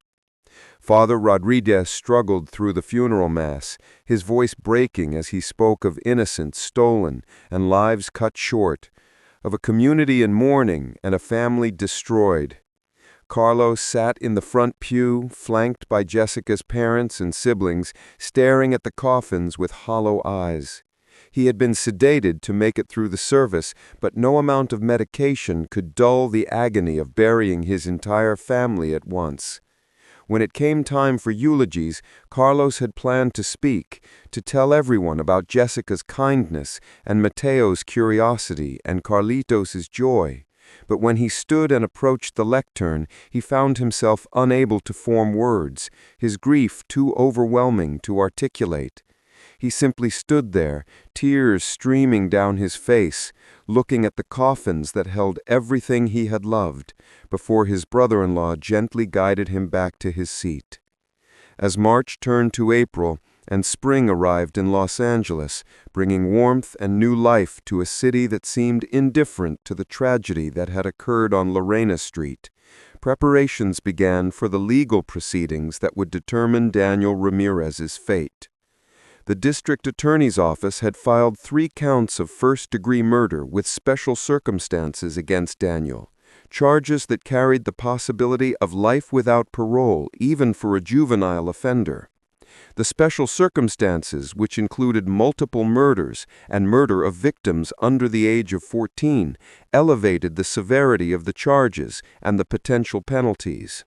Father Rodriguez struggled through the funeral mass, his voice breaking as he spoke of innocence stolen and lives cut short, of a community in mourning and a family destroyed. Carlos sat in the front pew, flanked by Jessica's parents and siblings, staring at the coffins with hollow eyes. He had been sedated to make it through the service, but no amount of medication could dull the agony of burying his entire family at once. When it came time for eulogies, Carlos had planned to speak, to tell everyone about Jessica's kindness and Mateo's curiosity and Carlitos's joy. But when he stood and approached the lectern, he found himself unable to form words, his grief too overwhelming to articulate. He simply stood there, tears streaming down his face, looking at the coffins that held everything he had loved, before his brother-in-law gently guided him back to his seat. As March turned to April, and spring arrived in Los Angeles, bringing warmth and new life to a city that seemed indifferent to the tragedy that had occurred on Lorena Street, preparations began for the legal proceedings that would determine Daniel Ramirez's fate. The district attorney's office had filed 3 counts of first-degree murder with special circumstances against Daniel, charges that carried the possibility of life without parole even for a juvenile offender. The special circumstances, which included multiple murders and murder of victims under the age of 14, elevated the severity of the charges and the potential penalties.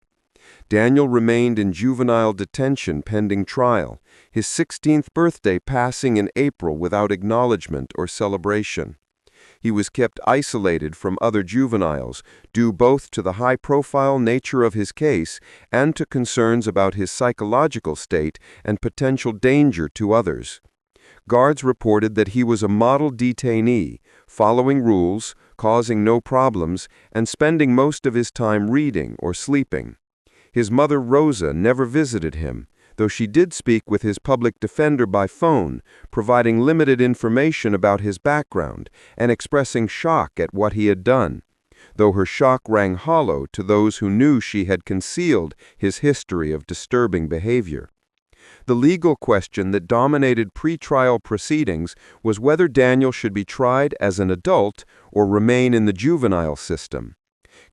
Daniel remained in juvenile detention pending trial, his 16th birthday passing in April without acknowledgement or celebration. He was kept isolated from other juveniles, due both to the high-profile nature of his case and to concerns about his psychological state and potential danger to others. Guards reported that he was a model detainee, following rules, causing no problems, and spending most of his time reading or sleeping. His mother, Rosa, never visited him, though she did speak with his public defender by phone, providing limited information about his background and expressing shock at what he had done, though her shock rang hollow to those who knew she had concealed his history of disturbing behavior. The legal question that dominated pretrial proceedings was whether Daniel should be tried as an adult or remain in the juvenile system.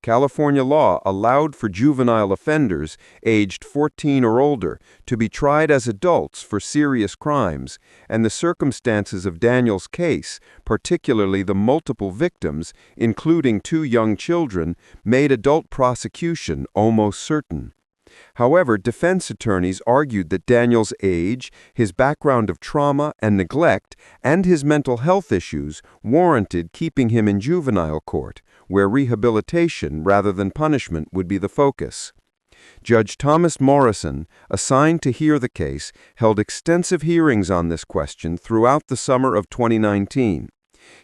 California law allowed for juvenile offenders aged 14 or older to be tried as adults for serious crimes, and the circumstances of Daniel's case, particularly the multiple victims, including 2 young children, made adult prosecution almost certain. However, defense attorneys argued that Daniel's age, his background of trauma and neglect, and his mental health issues warranted keeping him in juvenile court, where rehabilitation rather than punishment would be the focus. Judge Thomas Morrison, assigned to hear the case, held extensive hearings on this question throughout the summer of 2019.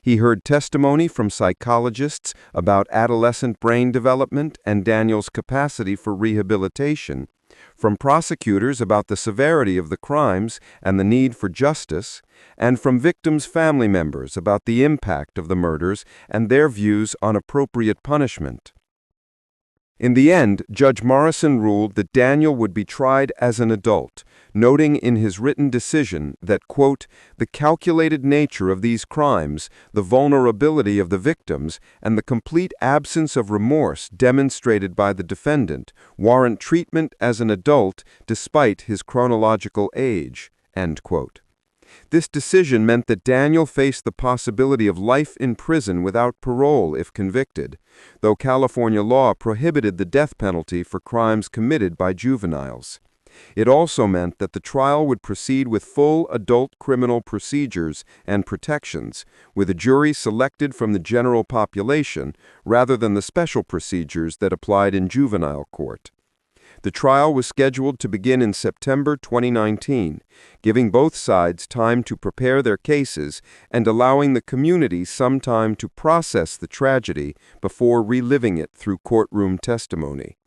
He heard testimony from psychologists about adolescent brain development and Daniel's capacity for rehabilitation, from prosecutors about the severity of the crimes and the need for justice, and from victims' family members about the impact of the murders and their views on appropriate punishment. In the end, Judge Morrison ruled that Daniel would be tried as an adult, noting in his written decision that, quote, "the calculated nature of these crimes, the vulnerability of the victims, and the complete absence of remorse demonstrated by the defendant warrant treatment as an adult despite his chronological age," end quote. This decision meant that Daniel faced the possibility of life in prison without parole if convicted, though California law prohibited the death penalty for crimes committed by juveniles. It also meant that the trial would proceed with full adult criminal procedures and protections, with a jury selected from the general population rather than the special procedures that applied in juvenile court. The trial was scheduled to begin in September 2019, giving both sides time to prepare their cases and allowing the community some time to process the tragedy before reliving it through courtroom testimony.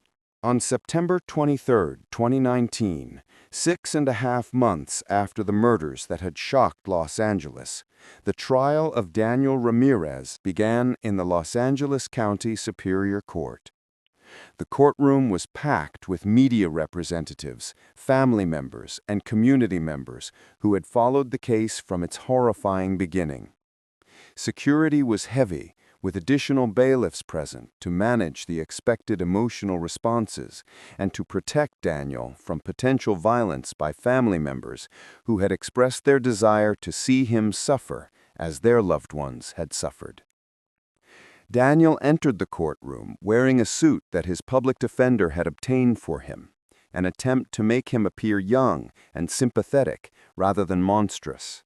On September 23, 2019, 6.5 months after the murders that had shocked Los Angeles, the trial of Daniel Ramirez began in the Los Angeles County Superior Court. The courtroom was packed with media representatives, family members, and community members who had followed the case from its horrifying beginning. Security was heavy, with additional bailiffs present to manage the expected emotional responses and to protect Daniel from potential violence by family members who had expressed their desire to see him suffer as their loved ones had suffered. Daniel entered the courtroom wearing a suit that his public defender had obtained for him, an attempt to make him appear young and sympathetic rather than monstrous.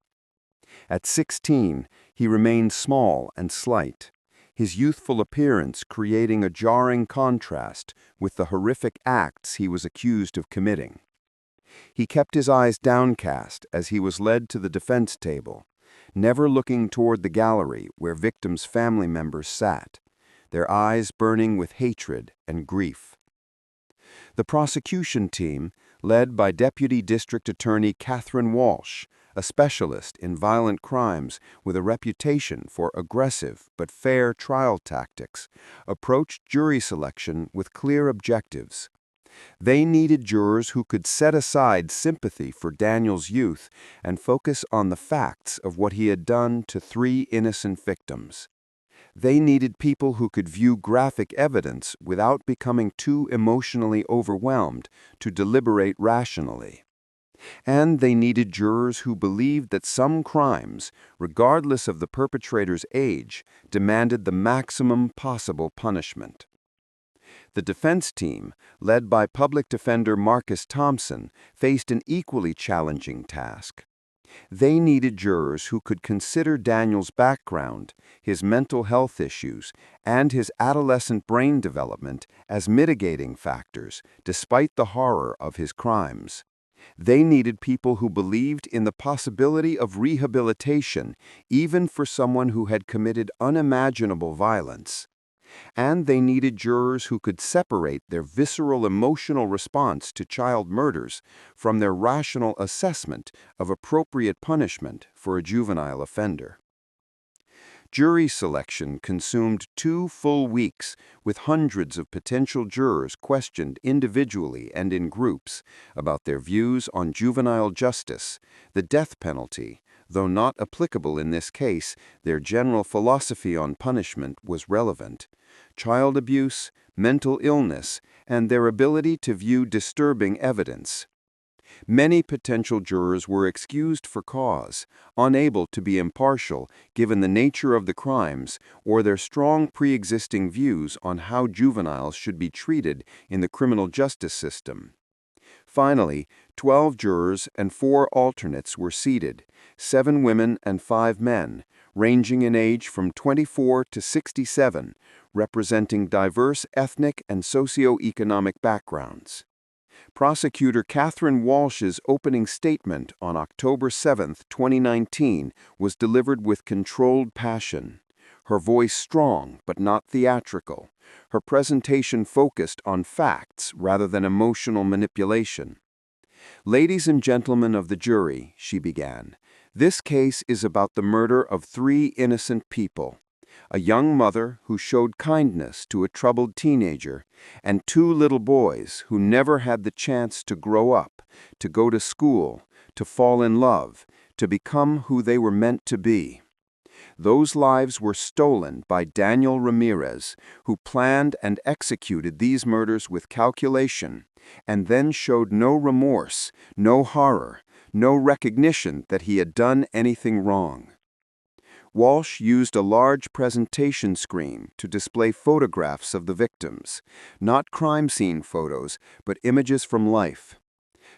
At 16, he remained small and slight, his youthful appearance creating a jarring contrast with the horrific acts he was accused of committing. He kept his eyes downcast as he was led to the defense table, never looking toward the gallery where victims' family members sat, their eyes burning with hatred and grief. The prosecution team, led by Deputy District Attorney Catherine Walsh, a specialist in violent crimes with a reputation for aggressive but fair trial tactics, approached jury selection with clear objectives. They needed jurors who could set aside sympathy for Daniel's youth and focus on the facts of what he had done to 3 innocent victims. They needed people who could view graphic evidence without becoming too emotionally overwhelmed to deliberate rationally. And they needed jurors who believed that some crimes, regardless of the perpetrator's age, demanded the maximum possible punishment. The defense team, led by public defender Marcus Thompson, faced an equally challenging task. They needed jurors who could consider Daniel's background, his mental health issues, and his adolescent brain development as mitigating factors, despite the horror of his crimes. They needed people who believed in the possibility of rehabilitation, even for someone who had committed unimaginable violence. And they needed jurors who could separate their visceral emotional response to child murders from their rational assessment of appropriate punishment for a juvenile offender. Jury selection consumed 2 full weeks, with hundreds of potential jurors questioned individually and in groups about their views on juvenile justice, the death penalty. Though not applicable in this case, their general philosophy on punishment was relevant. Child abuse, mental illness, and their ability to view disturbing evidence. Many potential jurors were excused for cause, unable to be impartial given the nature of the crimes or their strong pre-existing views on how juveniles should be treated in the criminal justice system. Finally, 12 jurors and 4 alternates were seated, 7 women and 5 men, ranging in age from 24 to 67, representing diverse ethnic and socioeconomic backgrounds. Prosecutor Catherine Walsh's opening statement on October 7, 2019, was delivered with controlled passion. Her voice strong but not theatrical. Her presentation focused on facts rather than emotional manipulation. "Ladies and gentlemen of the jury," she began, "this case is about the murder of 3 innocent people. A young mother who showed kindness to a troubled teenager, and 2 little boys who never had the chance to grow up, to go to school, to fall in love, to become who they were meant to be. Those lives were stolen by Daniel Ramirez, who planned and executed these murders with calculation, and then showed no remorse, no horror, no recognition that he had done anything wrong." Walsh used a large presentation screen to display photographs of the victims, not crime scene photos, but images from life.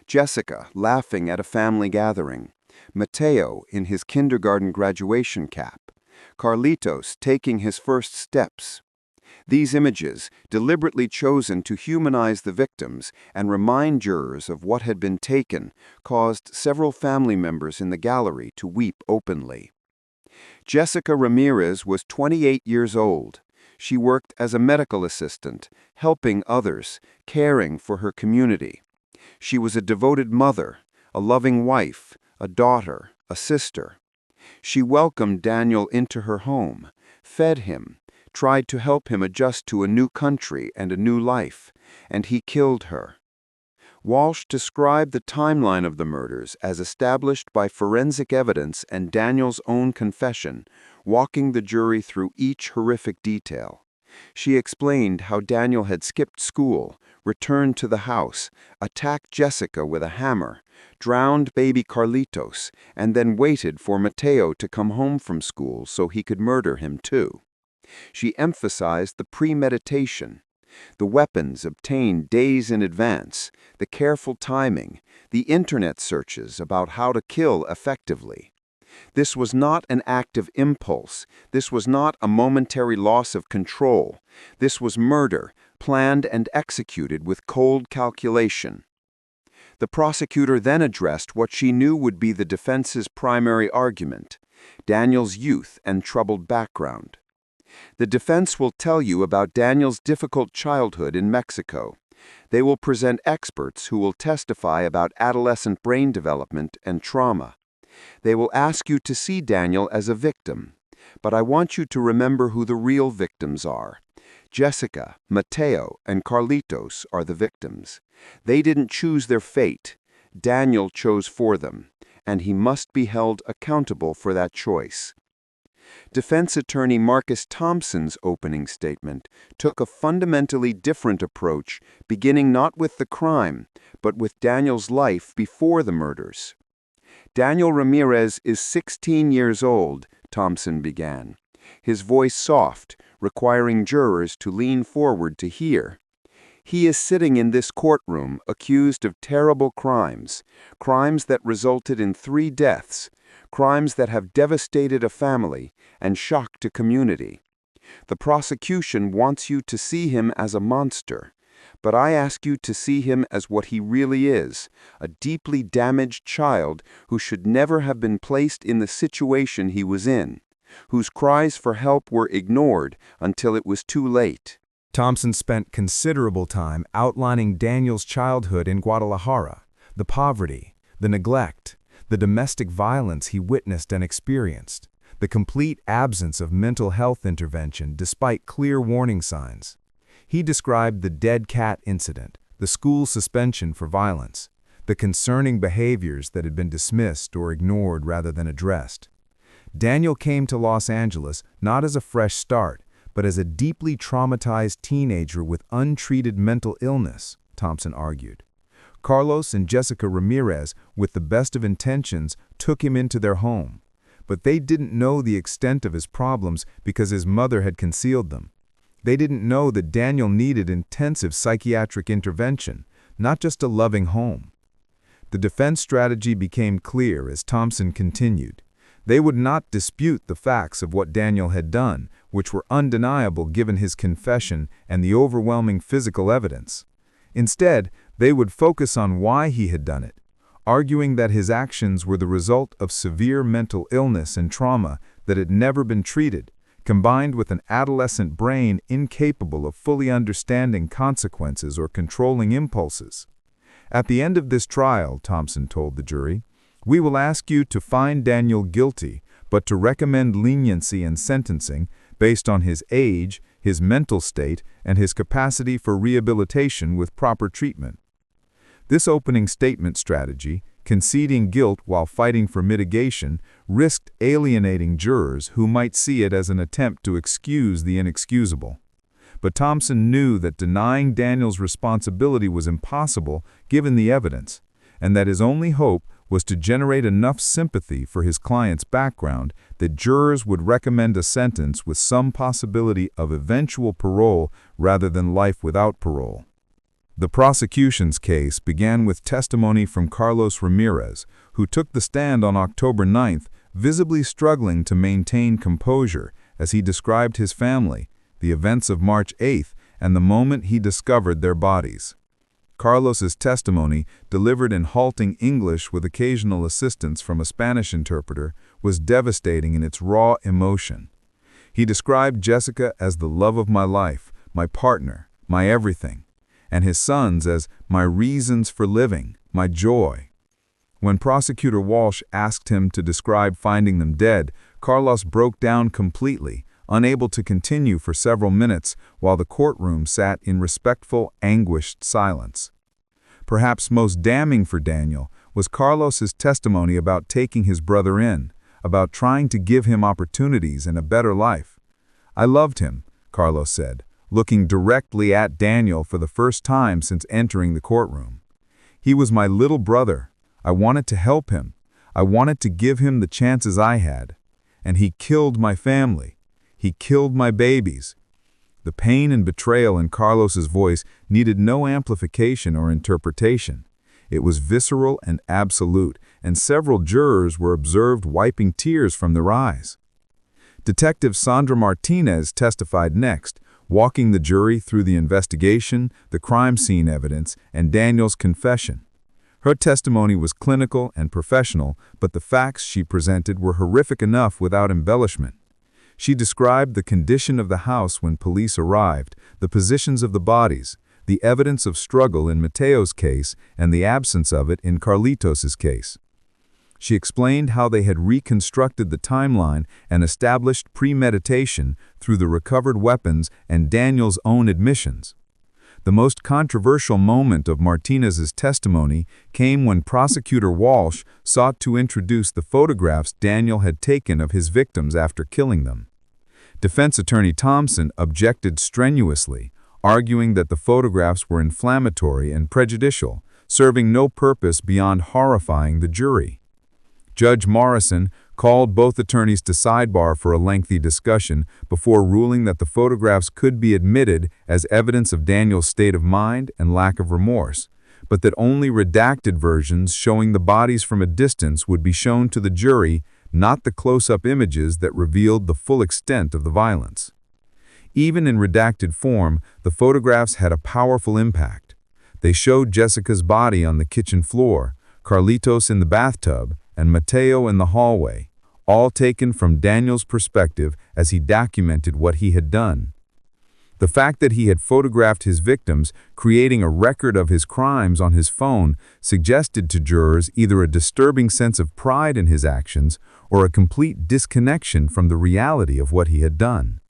Jessica laughing at a family gathering, Mateo in his kindergarten graduation cap, Carlitos taking his first steps. These images, deliberately chosen to humanize the victims and remind jurors of what had been taken, caused several family members in the gallery to weep openly. Jessica Ramirez was 28 years old. She worked as a medical assistant, helping others, caring for her community. She was a devoted mother, a loving wife, a daughter, a sister. She welcomed Daniel into her home, fed him, tried to help him adjust to a new country and a new life, and he killed her. Walsh described the timeline of the murders as established by forensic evidence and Daniel's own confession, walking the jury through each horrific detail. She explained how Daniel had skipped school, returned to the house, attacked Jessica with a hammer, drowned baby Carlitos, and then waited for Mateo to come home from school so he could murder him too. She emphasized the premeditation, the weapons obtained days in advance, the careful timing, the internet searches about how to kill effectively. This was not an act of impulse. This was not a momentary loss of control. This was murder, planned and executed with cold calculation. The prosecutor then addressed what she knew would be the defense's primary argument: Daniel's youth and troubled background. The defense will tell you about Daniel's difficult childhood in Mexico. They will present experts who will testify about adolescent brain development and trauma. They will ask you to see Daniel as a victim. But I want you to remember who the real victims are. Jessica, Mateo, and Carlitos are the victims. They didn't choose their fate. Daniel chose for them, and he must be held accountable for that choice. Defense attorney Marcus Thompson's opening statement took a fundamentally different approach, beginning not with the crime, but with Daniel's life before the murders. Daniel Ramirez is 16 years old, Thompson began, his voice soft, requiring jurors to lean forward to hear. He is sitting in this courtroom accused of terrible crimes, crimes that resulted in 3 deaths, crimes that have devastated a family and shocked a community. The prosecution wants you to see him as a monster, but I ask you to see him as what he really is, a deeply damaged child who should never have been placed in the situation he was in, whose cries for help were ignored until it was too late. Thompson spent considerable time outlining Daniel's childhood in Guadalajara, the poverty, the neglect, the domestic violence he witnessed and experienced, the complete absence of mental health intervention despite clear warning signs. He described the dead cat incident, the school suspension for violence, the concerning behaviors that had been dismissed or ignored rather than addressed. Daniel came to Los Angeles not as a fresh start, but as a deeply traumatized teenager with untreated mental illness, Thompson argued. Carlos and Jessica Ramirez, with the best of intentions, took him into their home. But they didn't know the extent of his problems because his mother had concealed them. They didn't know that Daniel needed intensive psychiatric intervention, not just a loving home. The defense strategy became clear as Thompson continued. They would not dispute the facts of what Daniel had done, which were undeniable given his confession and the overwhelming physical evidence. Instead, they would focus on why he had done it, arguing that his actions were the result of severe mental illness and trauma that had never been treated, combined with an adolescent brain incapable of fully understanding consequences or controlling impulses. At the end of this trial, Thompson told the jury, we will ask you to find Daniel guilty, but to recommend leniency in sentencing based on his age, his mental state, and his capacity for rehabilitation with proper treatment. This opening statement strategy, conceding guilt while fighting for mitigation, risked alienating jurors who might see it as an attempt to excuse the inexcusable. But Thompson knew that denying Daniel's responsibility was impossible given the evidence, and that his only hope was to generate enough sympathy for his client's background that jurors would recommend a sentence with some possibility of eventual parole rather than life without parole. The prosecution's case began with testimony from Carlos Ramirez, who took the stand on October 9th, visibly struggling to maintain composure as he described his family, the events of March 8th, and the moment he discovered their bodies. Carlos's testimony, delivered in halting English with occasional assistance from a Spanish interpreter, was devastating in its raw emotion. He described Jessica as the love of my life, my partner, my everything, and his sons as my reasons for living, my joy. When Prosecutor Walsh asked him to describe finding them dead, Carlos broke down completely, unable to continue for several minutes while the courtroom sat in respectful, anguished silence. Perhaps most damning for Daniel was Carlos's testimony about taking his brother in, about trying to give him opportunities and a better life. "I loved him," Carlos said, looking directly at Daniel for the first time since entering the courtroom. "He was my little brother. I wanted to help him. I wanted to give him the chances I had. And he killed my family. He killed my babies." The pain and betrayal in Carlos's voice needed no amplification or interpretation. It was visceral and absolute, and several jurors were observed wiping tears from their eyes. Detective Sandra Martinez testified next, walking the jury through the investigation, the crime scene evidence, and Daniel's confession. Her testimony was clinical and professional, but the facts she presented were horrific enough without embellishment. She described the condition of the house when police arrived, the positions of the bodies, the evidence of struggle in Mateo's case, and the absence of it in Carlitos's case. She explained how they had reconstructed the timeline and established premeditation through the recovered weapons and Daniel's own admissions. The most controversial moment of Martinez's testimony came when Prosecutor Walsh sought to introduce the photographs Daniel had taken of his victims after killing them. Defense attorney Thompson objected strenuously, arguing that the photographs were inflammatory and prejudicial, serving no purpose beyond horrifying the jury. Judge Morrison called both attorneys to sidebar for a lengthy discussion before ruling that the photographs could be admitted as evidence of Daniel's state of mind and lack of remorse, but that only redacted versions showing the bodies from a distance would be shown to the jury, not the close-up images that revealed the full extent of the violence. Even in redacted form, the photographs had a powerful impact. They showed Jessica's body on the kitchen floor, Carlitos in the bathtub, and Mateo in the hallway, all taken from Daniel's perspective as he documented what he had done. The fact that he had photographed his victims, creating a record of his crimes on his phone, suggested to jurors either a disturbing sense of pride in his actions or a complete disconnection from the reality of what he had done.